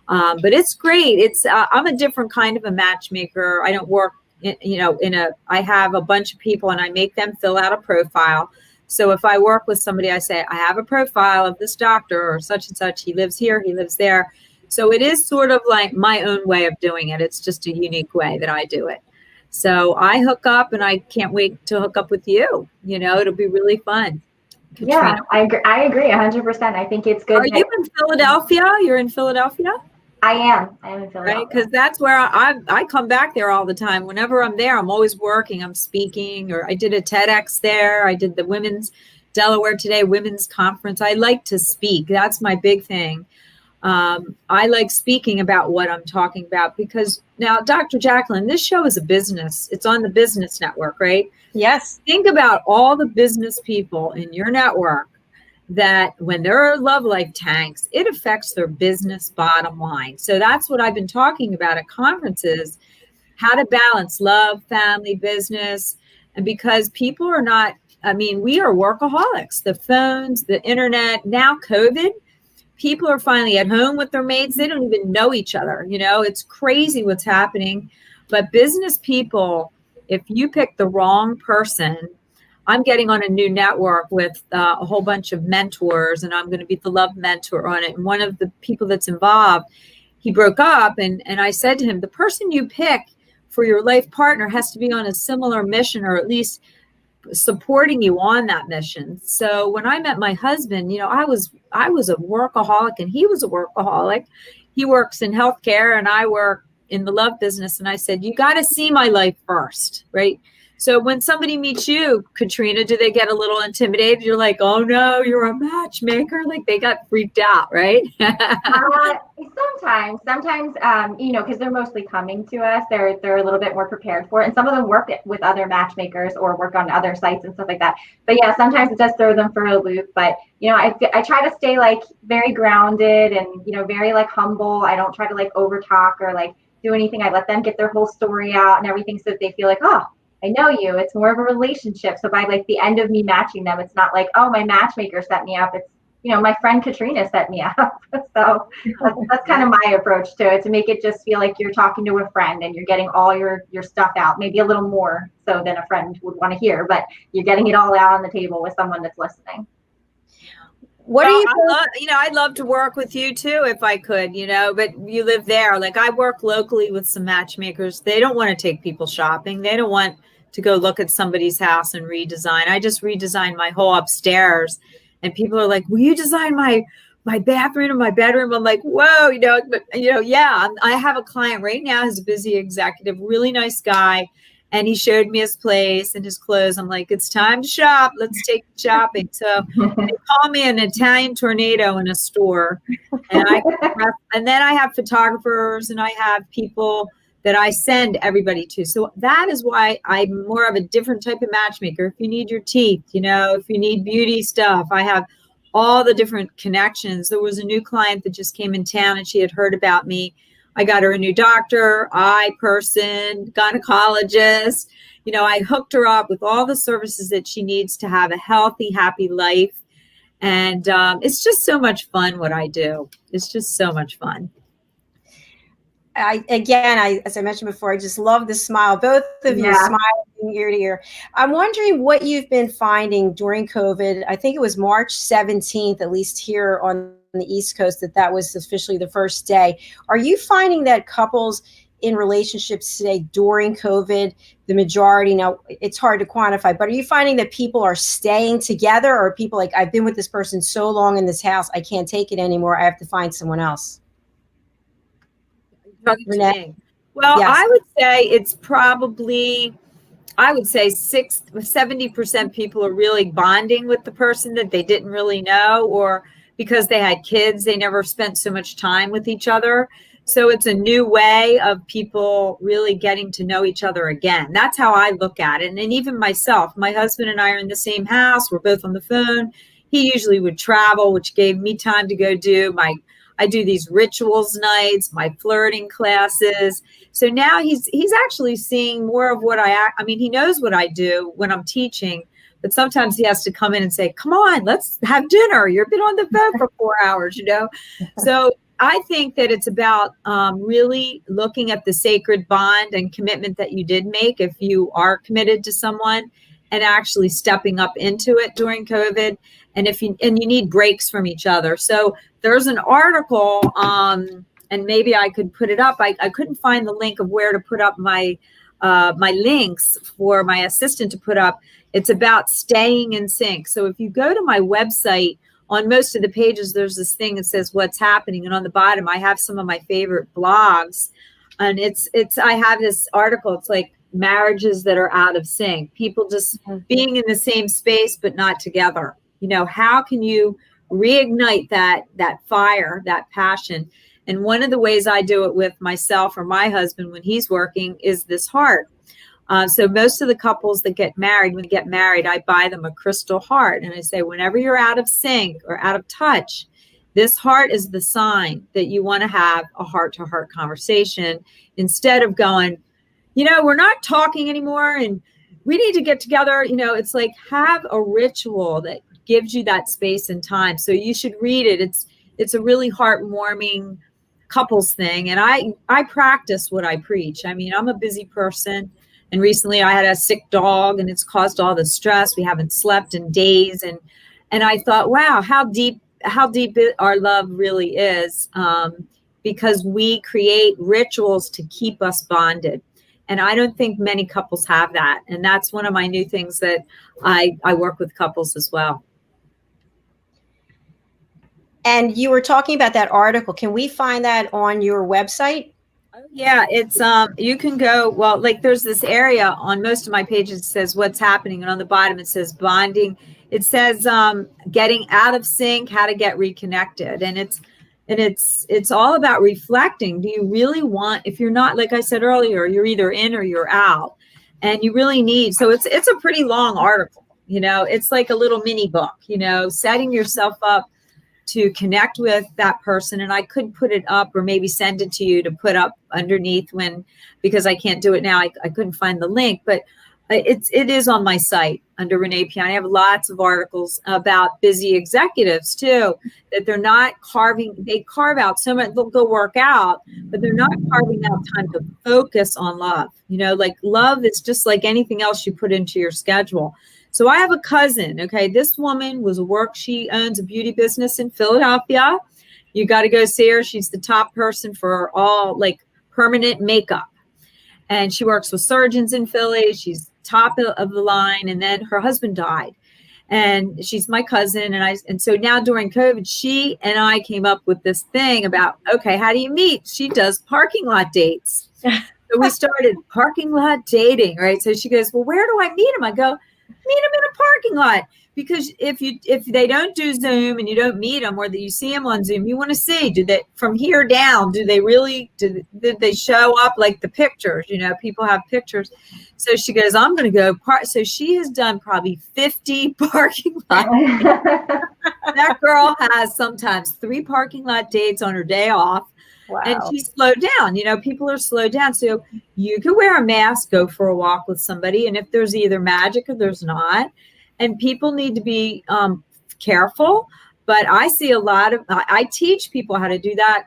But it's great. I'm a different kind of a matchmaker. I don't work, I have a bunch of people and I make them fill out a profile. So if I work with somebody, I say, I have a profile of this doctor or such and such. He lives here, he lives there. So it is sort of like my own way of doing it. It's just a unique way that I do it. So I hook up, and I can't wait to hook up with you. It'll be really fun. Katrina. Yeah, I agree 100%. I think it's good. Are you in Philadelphia? You're in Philadelphia? I am in Philadelphia. Right, because that's where I come back there all the time. Whenever I'm there, I'm always working. I'm speaking, or I did a TEDx there. I did the Delaware Today Women's Conference. I like to speak. That's my big thing. I like speaking about what I'm talking about, because now, Dr. Jacalyn, this show is a business. It's on the Business Network, right? Yes. Think about all the business people in your network that when their love life tanks, it affects their business bottom line. So that's what I've been talking about at conferences, how to balance love, family, business. And because people are not, we are workaholics, the phones, the internet, now COVID, people are finally at home with their mates. They don't even know each other. It's crazy what's happening. But business people, if you pick the wrong person, I'm getting on a new network with a whole bunch of mentors, and I'm going to be the love mentor on it. And one of the people that's involved, he broke up, and I said to him, the person you pick for your life partner has to be on a similar mission, or at least supporting you on that mission. So when I met my husband, I was a workaholic and he was a workaholic. He works in healthcare and I work in the love business. And I said, you got to see my life first, right? So when somebody meets you, Katrina, do they get a little intimidated? You're like, oh no, you're a matchmaker. Like they got freaked out, right? Sometimes, because they're mostly coming to us, they're a little bit more prepared for it. And some of them work with other matchmakers or work on other sites and stuff like that. But yeah, sometimes it does throw them for a loop. But, I try to stay very grounded and, very humble. I don't try to over talk or do anything. I let them get their whole story out and everything, so that they feel like, oh, I know you. It's more of a relationship. So by the end of me matching them, it's not like, oh, my matchmaker set me up. It's, my friend Katrina set me up. So that's kind of my approach to it, to make it just feel like you're talking to a friend and you're getting all your stuff out, maybe a little more so than a friend would want to hear, but you're getting it all out on the table with someone that's listening. What well, are you? I'd love to work with you too if I could, but you live there. Like I work locally with some matchmakers. They don't want to take people shopping. They don't want to go look at somebody's house and redesign. I just redesigned my whole upstairs, and people are like, "Will you design my bathroom and my bedroom?" I'm like, "Whoa, but yeah." I have a client right now who's a busy executive, really nice guy. And he showed me his place and his clothes. I'm like, it's time to shop. Let's take you shopping. So they call me an Italian tornado in a store. And then I have photographers and I have people that I send everybody to. So that is why I'm more of a different type of matchmaker. If you need your teeth, if you need beauty stuff, I have all the different connections. There was a new client that just came in town and she had heard about me. I got her a new doctor, eye person, gynecologist. I hooked her up with all the services that she needs to have a healthy, happy life. And it's just so much fun what I do. It's just so much fun. As I mentioned before, I just love the smile. Both of you smiling ear to ear. I'm wondering what you've been finding during COVID. I think it was March 17th, at least here on the East Coast, that was officially the first day. Are you finding that couples in relationships today during COVID, the majority, now it's hard to quantify, but are you finding that people are staying together, or people like, I've been with this person so long in this house, I can't take it anymore, I have to find someone else? Reneé? Well, yes. I would say it's probably, 70% people are really bonding with the person that they didn't really know, or because they had kids, they never spent so much time with each other. So it's a new way of people really getting to know each other again. That's how I look at it. And even myself, my husband and I are in the same house. We're both on the phone. He usually would travel, which gave me time to go I do these rituals nights, my flirting classes. So now he's actually seeing more of what he knows what I do when I'm teaching, but sometimes he has to come in and say, come on, let's have dinner. You've been on the phone for 4 hours, So I think that it's about really looking at the sacred bond and commitment that you did make if you are committed to someone, and actually stepping up into it during COVID. And you need breaks from each other. So there's an article, and maybe I could put it up. I couldn't find the link of where to put up my links for my assistant to put up. It's about staying in sync. So if you go to my website, on most of the pages, there's this thing that says what's happening. And on the bottom, I have some of my favorite blogs. And I have this article. It's like marriages that are out of sync, people just being in the same space, but not together. How can you reignite that fire, that passion? And one of the ways I do it with myself or my husband when he's working is this heart. So most of the couples that get married, when they get married, I buy them a crystal heart. And I say, whenever you're out of sync or out of touch, this heart is the sign that you want to have a heart-to-heart conversation instead of going, we're not talking anymore and we need to get together. It's like, have a ritual that gives you that space and time. So you should read it. It's a really heartwarming couples thing. And I practice what I preach. I'm a busy person. And recently I had a sick dog and it's caused all the stress. We haven't slept in days. And I thought, wow, how deep our love really is, because we create rituals to keep us bonded. And I don't think many couples have that. And that's one of my new things that I work with couples as well. And you were talking about that article. Can we find that on your website? Yeah, it's you can go, well, like there's this area on most of my pages that says what's happening, and on the bottom it says bonding. It says getting out of sync, how to get reconnected. And it's all about reflecting. Do you really want, if you're not, like I said earlier, you're either in or you're out, and you really need, so it's a pretty long article, it's like a little mini book, setting yourself up to connect with that person. And I could put it up or maybe send it to you to put up underneath because I can't do it now. I couldn't find the link, but it is on my site under Reneé Piane. I have lots of articles about busy executives too, that they're not they carve out so much, they'll go work out, but they're not carving out time to focus on love. Like love is just like anything else you put into your schedule. So I have a cousin. Okay. This woman she owns a beauty business in Philadelphia. You got to go see her. She's the top person for all like permanent makeup. And she works with surgeons in Philly. She's top of the line. And then her husband died. And she's my cousin. And so now during COVID, she and I came up with this thing about, okay, how do you meet? She does parking lot dates. So we started parking lot dating, right? So she goes, well, where do I meet him? I go, meet him in a parking lot. Because if they don't do Zoom and you don't meet them, or that you see them on Zoom, you want to see, from here down, did they show up like the pictures? People have pictures. So she goes, I'm going to go So she has done probably 50 parking lot dates. That girl has sometimes 3 parking lot dates on her day off. Wow. And she's slowed down. People are slowed down. So you can wear a mask, go for a walk with somebody. And if there's either magic or there's not, and people need to be careful. But I see I teach people how to do that,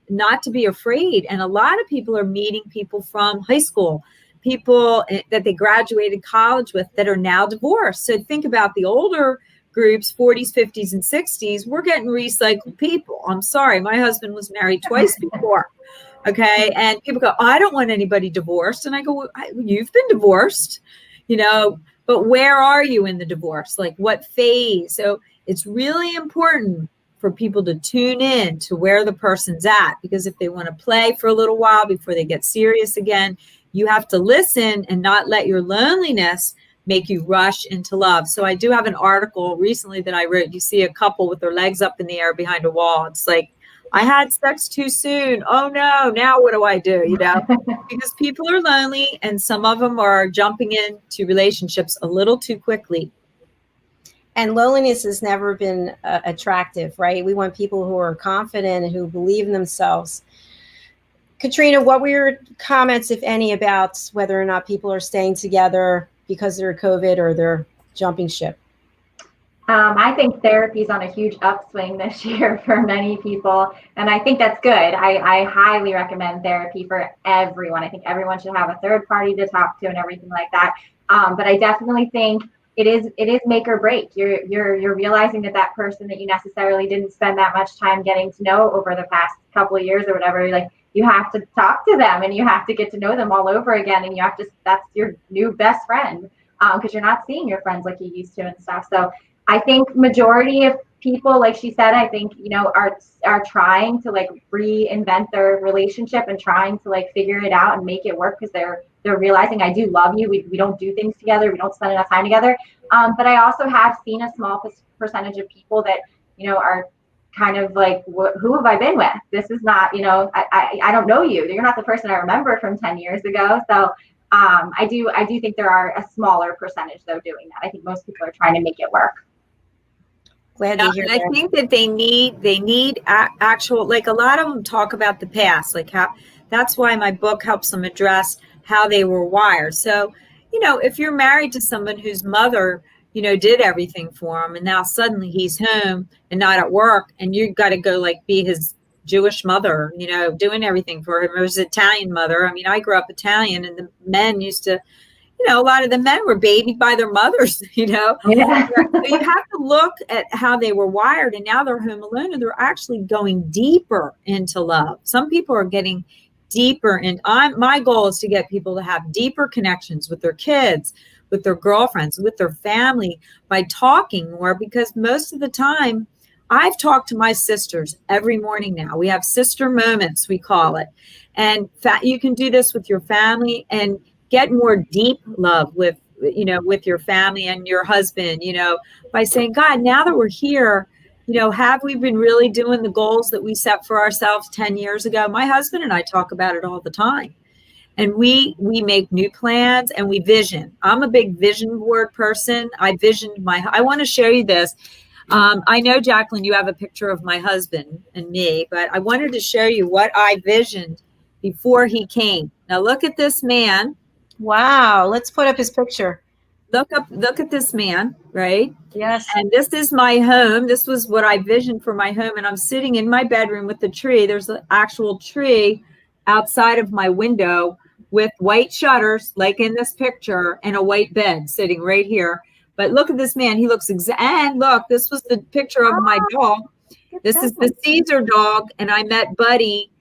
not to be afraid. And a lot of people are meeting people from high school, people that they graduated college with that are now divorced. So think about the older groups, 40s, 50s, and 60s. We're getting recycled people. I'm sorry. My husband was married twice before. Okay. And people go, I don't want anybody divorced. And I go, well, you've been divorced, but where are you in the divorce? Like what phase? So it's really important for people to tune in to where the person's at, because if they want to play for a little while before they get serious again, you have to listen and not let your loneliness make you rush into love. So I do have an article recently that I wrote. You see a couple with their legs up in the air behind a wall. It's like, I had sex too soon. Oh no, now what do I do? Because people are lonely and some of them are jumping into relationships a little too quickly. And loneliness has never been attractive, right? We want people who are confident and who believe in themselves. Katrina, what were your comments, if any, about whether or not people are staying together because they're COVID or they're jumping ship? I think therapy is on a huge upswing this year for many people, and I think that's good. I highly recommend therapy for everyone. I think everyone should have a third party to talk to and everything like that. But I definitely think it is make or break. You're realizing that person that you necessarily didn't spend that much time getting to know over the past couple of years or whatever, you have to talk to them and you have to get to know them all over again, and that's your new best friend, because you're not seeing your friends like you used to and stuff. So I think majority of people, like she said, I think, are trying to reinvent their relationship and trying to figure it out and make it work, because they're realizing, I do love you. We don't do things together. We don't spend enough time together. But I also have seen a small percentage of people that, are kind of like, who have I been with? This is not, I don't know you. You're not the person I remember from 10 years ago. So I do think there are a smaller percentage though doing that. I think most people are trying to make it work. Glad to hear that. I think that they need actual, like a lot of them talk about the past, like how, that's why my book helps them address how they were wired. So, if you're married to someone whose mother, did everything for him, and now suddenly he's home and not at work, and you've got to go be his Jewish mother, doing everything for him, or his Italian mother. I mean, I grew up Italian, and the men used to, a lot of the men were babied by their mothers, Yeah. So you have to look at how they were wired, and now they're home alone, and they're actually going deeper into love. Some people are getting deeper, and my goal is to get people to have deeper connections with their kids, with their girlfriends, with their family, by talking more, because most of the time I've talked to my sisters every morning now. We have sister moments, we call it. And you can do this with your family and get more deep love with your family and your husband, by saying, God, now that we're here, have we been really doing the goals that we set for ourselves 10 years ago? My husband and I talk about it all the time. And we make new plans and we vision. I'm a big vision board person. I want to show you this. I know, Jacalyn, you have a picture of my husband and me, but I wanted to show you what I visioned before he came. Now look at this man. Wow. Let's put up his picture. Look at this man, right? Yes. And this is my home. This was what I visioned for my home. And I'm sitting in my bedroom with the tree. There's an actual tree outside of my window with white shutters, like in this picture, and a white bed sitting right here. But look at this man. He looks and look, this was the picture of my dog. This is the Caesar dog. And I met Buddy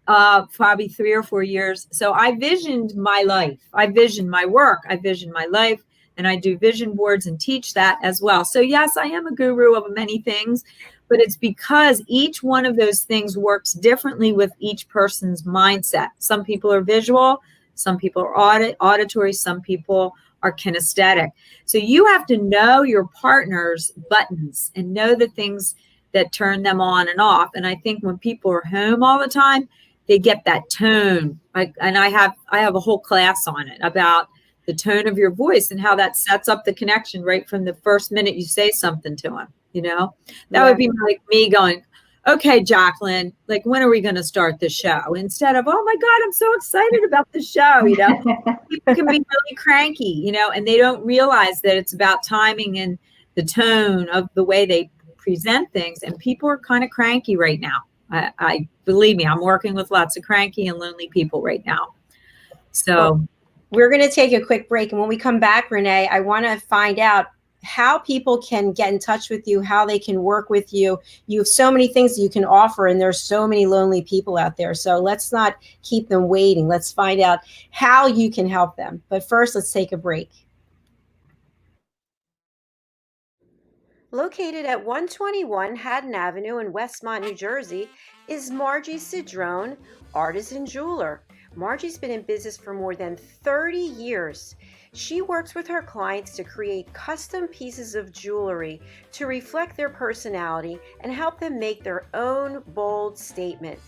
probably 3 or 4 years. So I visioned my life. I visioned my work. I visioned my life. And I do vision boards and teach that as well. So yes, I am a guru of many things, but it's because each one of those things works differently with each person's mindset. Some people are visual, some people are auditory, some people are kinesthetic. So you have to know your partner's buttons and know the things that turn them on and off. And I think when people are home all the time, they get that tone. And I have a whole class on it about the tone of your voice and how that sets up the connection right from the first minute you say something to him. That would be like me going, okay, Jacalyn, like, when are we going to start the show? Instead of, oh my God, I'm so excited about the show. People can be really cranky, and they don't realize that it's about timing and the tone of the way they present things. And people are kind of cranky right now. I believe me, I'm working with lots of cranky and lonely people right now. So we're going to take a quick break. And when we come back, Reneé, I want to find out how people can get in touch with you, how they can work with you. You have so many things that you can offer, and there's so many lonely people out there. So let's not keep them waiting. Let's find out how you can help them. But first, let's take a break. Located at 121 Haddon Avenue in Westmont, New Jersey, is Margie Cedrone, artisan jeweler. Margie's been in business for more than 30 years. She works with her clients to create custom pieces of jewelry to reflect their personality and help them make their own bold statement.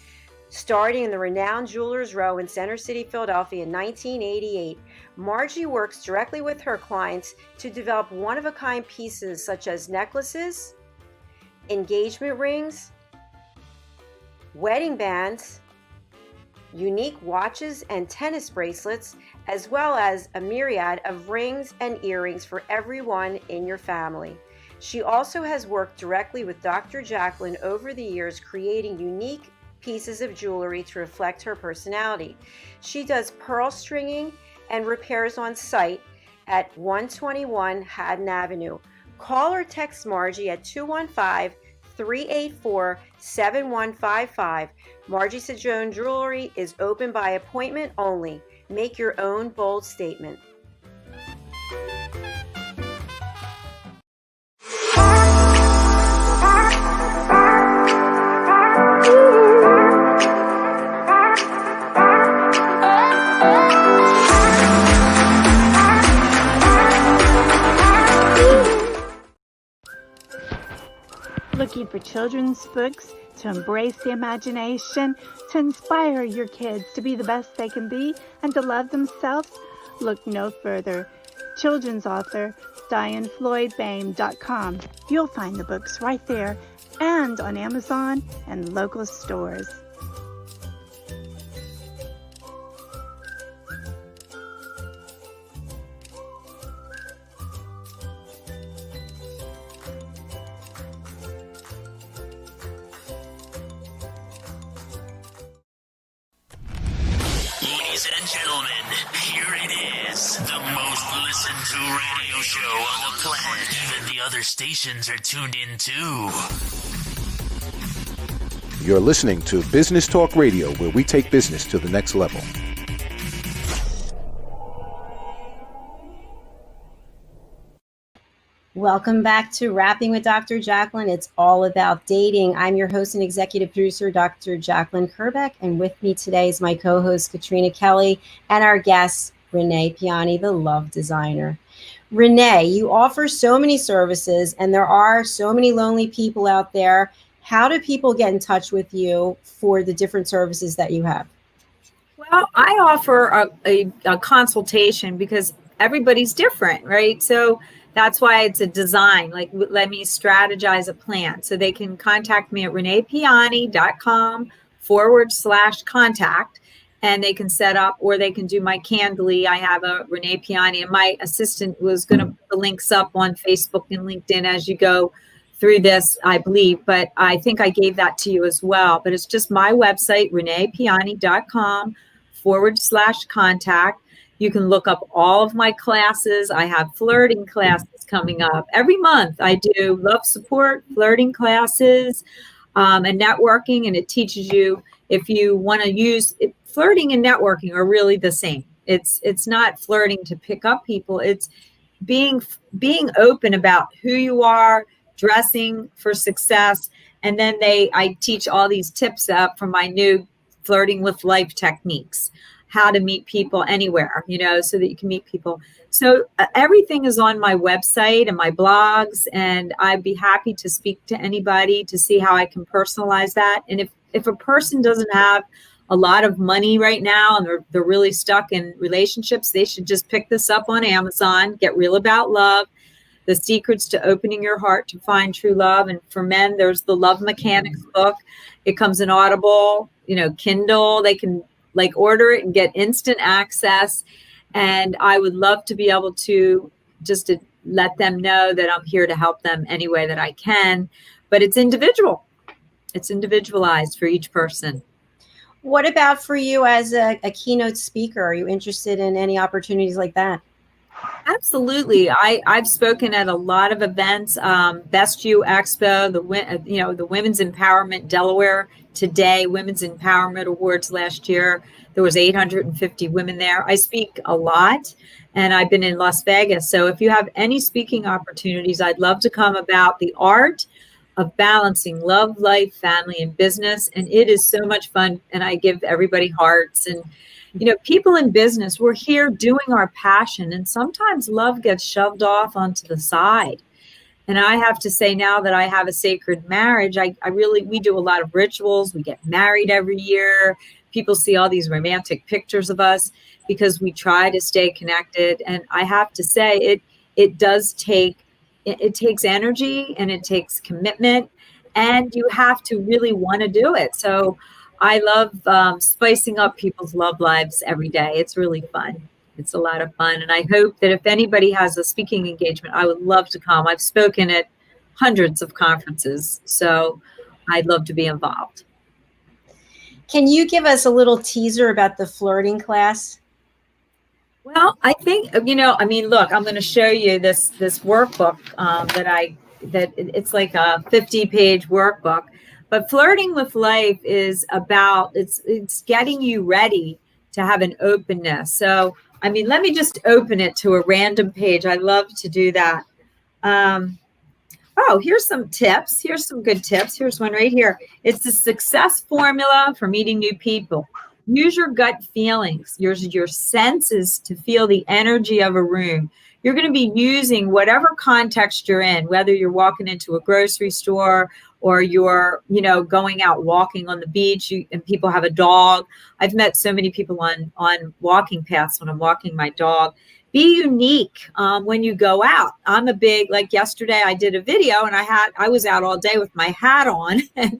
Starting in the renowned Jewelers Row in Center City, Philadelphia in 1988, Margie works directly with her clients to develop one-of-a-kind pieces such as necklaces, engagement rings, wedding bands, unique watches and tennis bracelets, as well as a myriad of rings and earrings for everyone in your family. She also has worked directly with Dr. Jacalyn over the years, creating unique pieces of jewelry to reflect her personality. She does pearl stringing and repairs on site at 121 Haddon Avenue. Call or text Margie at 215-384-7155. Margie Cedrone Jewelry is open by appointment only. Make your own bold statement. Looking for children's books to embrace the imagination, to inspire your kids to be the best they can be and to love themselves? Look no further. Children's author DianeFloydBain.com. You'll find the books right there and on Amazon and local stores. Ladies and gentlemen, here it is, the most listened to radio show on the planet. Even the other stations are tuned in too. You're listening to Business Talk Radio, where we take business to the next level. Welcome back to Rapping with Dr. Jacalyn. It's all about dating. I'm your host and executive producer, Dr. Jacalyn Kerbeck, and with me today is my co-host, Katrina Kelly, and our guest, Reneé Piane-The Love Designer. Reneé, you offer so many services, and there are so many lonely people out there. How do people get in touch with you for the different services that you have? Well, I offer a consultation because everybody's different, right? So that's why it's a design, like let me strategize a plan. So they can contact me at reneepiane.com/contact, and they can set up, or they can do my Candly. I have a Reneé Piane, and my assistant was going to put the links up on Facebook and LinkedIn as you go through this, I believe, but I think I gave that to you as well. But it's just my website, reneepiane.com/contact. You can look up all of my classes. I have flirting classes, coming up. Every month I do love support, flirting classes, and networking, and it teaches you if you want to use it. Flirting and networking are really the same. It's not flirting to pick up people. It's being open about who you are, dressing for success. And then I teach all these tips up from my new flirting with life techniques, how to meet people anywhere, so that you can meet people. So everything is on my website and my blogs, and I'd be happy to speak to anybody to see how I can personalize that. And if a person doesn't have a lot of money right now and they're really stuck in relationships, they should just pick this up on Amazon, Get Real About Love, The Secrets to Opening Your Heart to Find True Love. And for men, there's the Love Mechanics book. It comes in Audible, Kindle. They can order it and get instant access. And I would love to be able to just to let them know that I'm here to help them any way that I can. But it's individual. It's individualized for each person. What about for you as a keynote speaker? Are you interested in any opportunities like that? Absolutely. I've spoken at a lot of events, Best You Expo, the Women's Empowerment Delaware Today, Women's Empowerment Awards last year. There was 850 women there. I speak a lot, and I've been in Las Vegas. So if you have any speaking opportunities, I'd love to come about the art of balancing love, life, family, and business. And it is so much fun. And I give everybody hearts. And, people in business, we're here doing our passion. And sometimes love gets shoved off onto the side. And I have to say, now that I have a sacred marriage, we do a lot of rituals. We get married every year. People see all these romantic pictures of us because we try to stay connected. And I have to say, it takes energy and it takes commitment, and you have to really want to do it. So I love spicing up people's love lives every day. It's really fun. It's a lot of fun. And I hope that if anybody has a speaking engagement, I would love to come. I've spoken at hundreds of conferences, so I'd love to be involved. Can you give us a little teaser about the flirting class? Well, I think, look, I'm going to show you this workbook that it's like a 50-page workbook. But flirting with life is about, it's getting you ready to have an openness. So, let me just open it to a random page. I love to do that. Here's some tips. Here's some good tips. Here's one right here. It's the success formula for meeting new people. Use your gut feelings, your senses to feel the energy of a room. You're going to be using whatever context you're in, whether you're walking into a grocery store or you're, going out walking on the beach and people have a dog. I've met so many people on walking paths when I'm walking my dog. Be unique when you go out. I'm a big, like yesterday I did a video and I was out all day with my hat on and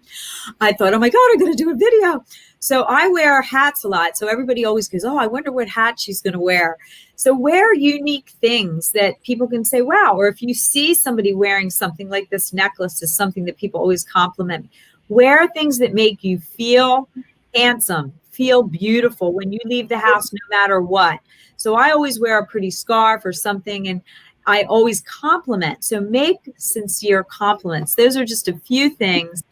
I thought, oh my God, I'm going to do a video. So I wear hats a lot. So everybody always goes, oh, I wonder what hat she's going to wear. So wear unique things that people can say, wow. Or if you see somebody wearing something like this necklace is something that people always compliment. Wear things that make you feel handsome, feel beautiful when you leave the house, no matter what. So I always wear a pretty scarf or something, and I always compliment. So make sincere compliments. Those are just a few things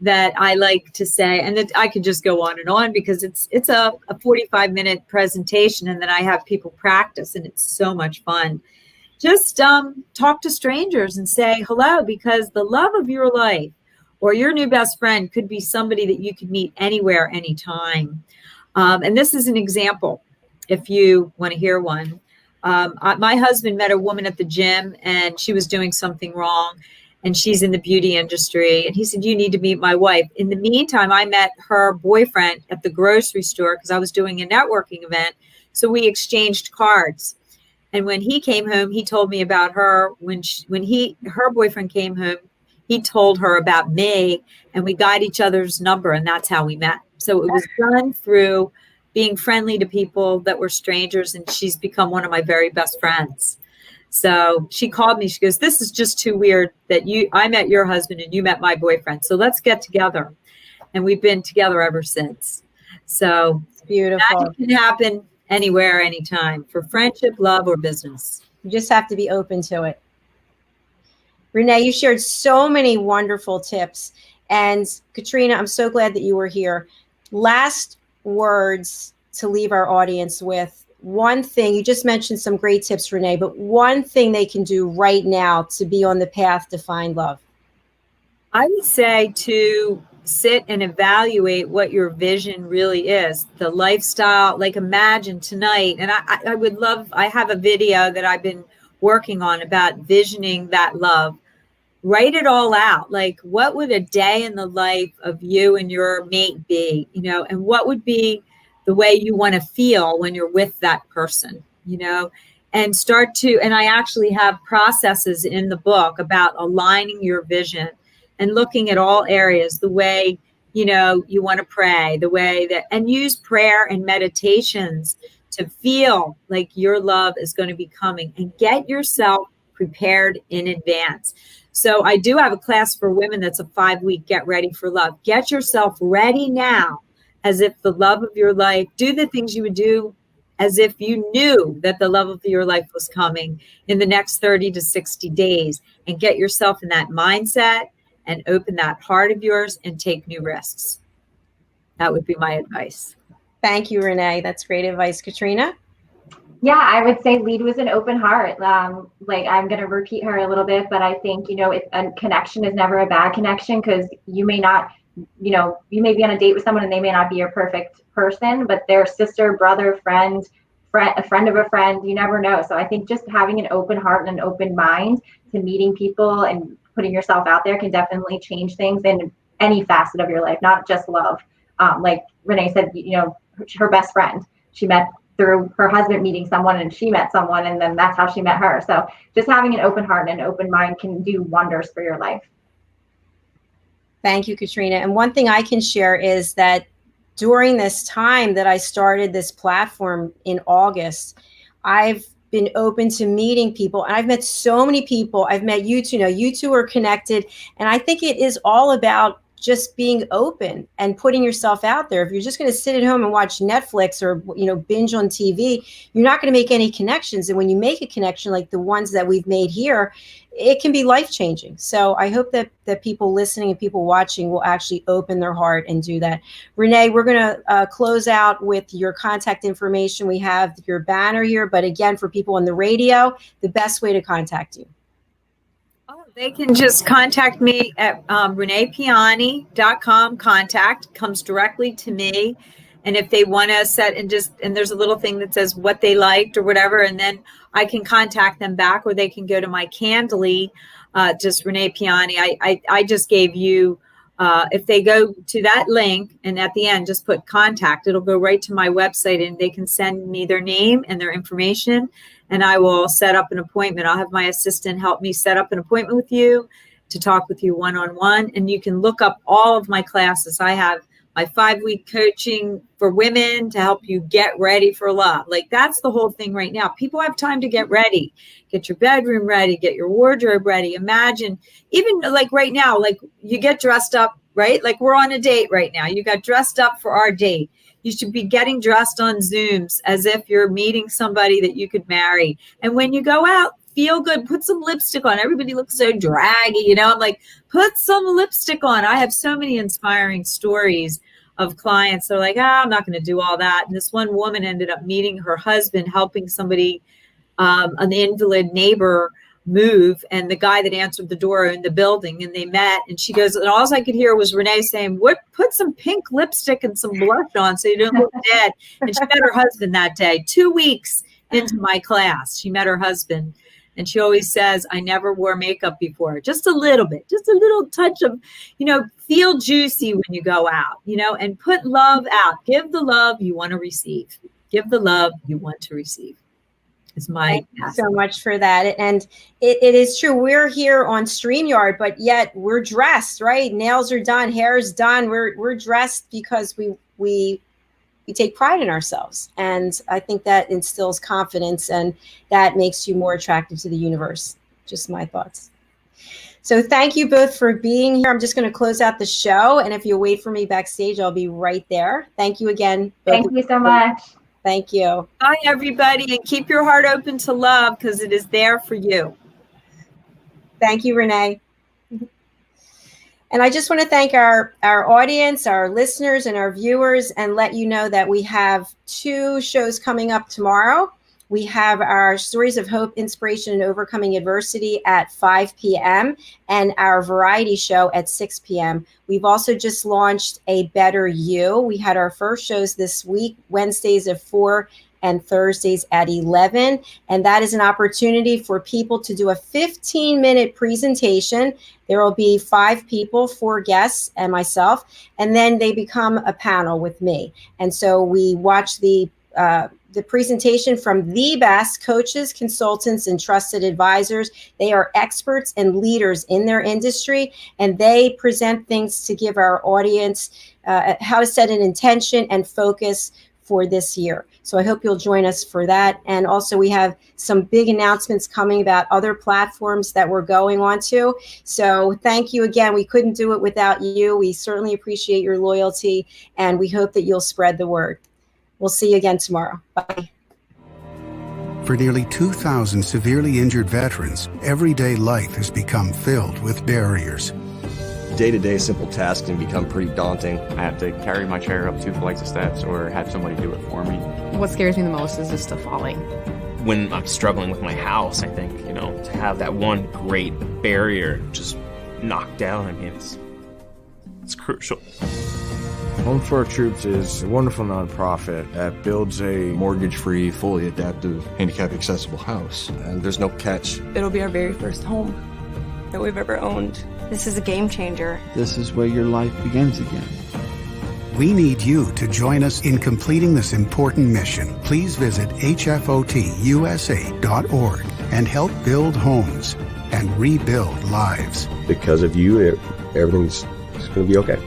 that I like to say, and that I could just go on and on because it's a 45-minute presentation, and then I have people practice, and it's so much fun. Just talk to strangers and say hello, because the love of your life or your new best friend could be somebody that you could meet anywhere, anytime. And this is an example, if you want to hear one. My husband met a woman at the gym, and she was doing something wrong, and she's in the beauty industry. And he said, you need to meet my wife. In the meantime, I met her boyfriend at the grocery store because I was doing a networking event. So we exchanged cards. And when he came home, he told me about her. When her boyfriend came home, he told her about me, and we got each other's number, and that's how we met. So it was done through being friendly to people that were strangers, and she's become one of my very best friends. So she called me. She goes, this is just too weird that I met your husband and you met my boyfriend. So let's get together. And we've been together ever since. So it's beautiful. That can happen anywhere, anytime, for friendship, love, or business. You just have to be open to it. Reneé, you shared so many wonderful tips. And Katrina, I'm so glad that you were here. Last words to leave our audience with. One thing, you just mentioned some great tips, Reneé, but one thing they can do right now to be on the path to find love. I would say to sit and evaluate what your vision really is, the lifestyle, like imagine tonight. And I would love, I have a video that I've been working on about visioning that love. Write it all out. Like, what would a day in the life of you and your mate be, you know, and what would be the way you want to feel when you're with that person, you know, and start to, and I actually have processes in the book about aligning your vision and looking at all areas, the way, you know, you want to pray, the way that, and use prayer and meditations to feel like your love is going to be coming, and get yourself prepared in advance. So I do have a class for women that's a 5-week Get Ready for Love. Get yourself ready now as if the love of your life, do the things you would do as if you knew that the love of your life was coming in the next 30 to 60 days, and get yourself in that mindset and open that heart of yours and take new risks. That would be my advice. Thank you, Reneé. That's great advice. Katrina? Yeah, I would say lead with an open heart. Like, I'm going to repeat her a little bit, but I think, you know, a connection is never a bad connection, because you may not, you know, you may be on a date with someone and they may not be your perfect person, but their sister, brother, friend, a friend of a friend, you never know. So I think just having an open heart and an open mind to meeting people and putting yourself out there can definitely change things in any facet of your life, not just love. Like Reneé said, you know, her best friend, she met through her husband meeting someone, and she met someone, and then that's how she met her. So just having an open heart and an open mind can do wonders for your life. Thank you, Katrina. And one thing I can share is that during this time that I started this platform in August, I've been open to meeting people, and I've met so many people. I've met you two. Now you two are connected, and I think it is all about just being open and putting yourself out there. If you're just going to sit at home and watch Netflix or, you know, binge on TV, you're not going to make any connections. And when you make a connection like the ones that we've made here, it can be life-changing. So I hope that people listening and people watching will actually open their heart and do that. Reneé, we're going to close out with your contact information. We have your banner here, but again, for people on the radio, the best way to contact you. They can just contact me at reneepiane.com. Contact comes directly to me. And if they want to set and there's a little thing that says what they liked or whatever, and then I can contact them back, or they can go to my Candly, just Reneé Piane. I just gave you, if they go to that link and at the end just put contact, it'll go right to my website, and they can send me their name and their information, and I will set up an appointment. I'll have my assistant help me set up an appointment with you to talk with you one-on-one. And you can look up all of my classes. I have my 5-week coaching for women to help you get ready for love. Like, that's the whole thing right now. People have time to get ready, get your bedroom ready, get your wardrobe ready. Imagine, even like right now, like you get dressed up, right? Like we're on a date right now. You got dressed up for our date. You should be getting dressed on Zooms as if you're meeting somebody that you could marry. And when you go out, feel good. Put some lipstick on. Everybody looks so draggy, you know. I'm like, put some lipstick on. I have so many inspiring stories of clients that are like, I'm not going to do all that. And this one woman ended up meeting her husband, helping somebody, an invalid neighbor, move, and the guy that answered the door in the building, and they met, and she goes, and all I could hear was Reneé saying, put some pink lipstick and some blush on so you don't look dead. And she met her husband that day. 2 weeks into my class, she met her husband. And she always says, I never wore makeup before. Just a little bit, just a little touch of, you know, feel juicy when you go out, you know, and put love out. Give the love you want to receive. Give the love you want to receive. It's my Thank you so much for that. And it is true. We're here on StreamYard, but yet we're dressed, right? Nails are done, hair is done. We're dressed because we take pride in ourselves. And I think that instills confidence, and that makes you more attractive to the universe. Just my thoughts. So thank you both for being here. I'm just going to close out the show. And if you wait for me backstage, I'll be right there. Thank you again. Thank you so much. Thank you. Bye, everybody. And keep your heart open to love, because it is there for you. Thank you, Reneé. And I just want to thank our audience, our listeners, and our viewers, and let you know that we have 2 shows coming up tomorrow. We have our Stories of Hope, Inspiration, and Overcoming Adversity at 5 p.m. and our variety show at 6 p.m. We've also just launched A Better You. We had our first shows this week, Wednesdays at 4 and Thursdays at 11. And that is an opportunity for people to do a 15-minute presentation. There will be 5 people, 4 guests and myself, and then they become a panel with me. And so we watch the presentation from the best coaches, consultants, and trusted advisors. They are experts and leaders in their industry, and they present things to give our audience how to set an intention and focus for this year. So I hope you'll join us for that. And also we have some big announcements coming about other platforms that we're going on to. So thank you again. We couldn't do it without you. We certainly appreciate your loyalty, and we hope that you'll spread the word. We'll see you again tomorrow. Bye. For nearly 2,000 severely injured veterans, everyday life has become filled with barriers. Day-to-day simple tasks can become pretty daunting. I have to carry my chair up 2 flights of steps or have somebody do it for me. What scares me the most is just the falling. When I'm struggling with my house, I think, to have that one great barrier just knocked down, it's crucial. Home for Our Troops is a wonderful nonprofit that builds a mortgage-free, fully adaptive, handicap-accessible house. And there's no catch. It'll be our very first home that we've ever owned. This is a game changer. This is where your life begins again. We need you to join us in completing this important mission. Please visit hfotusa.org and help build homes and rebuild lives. Because of you, everything's going to be okay.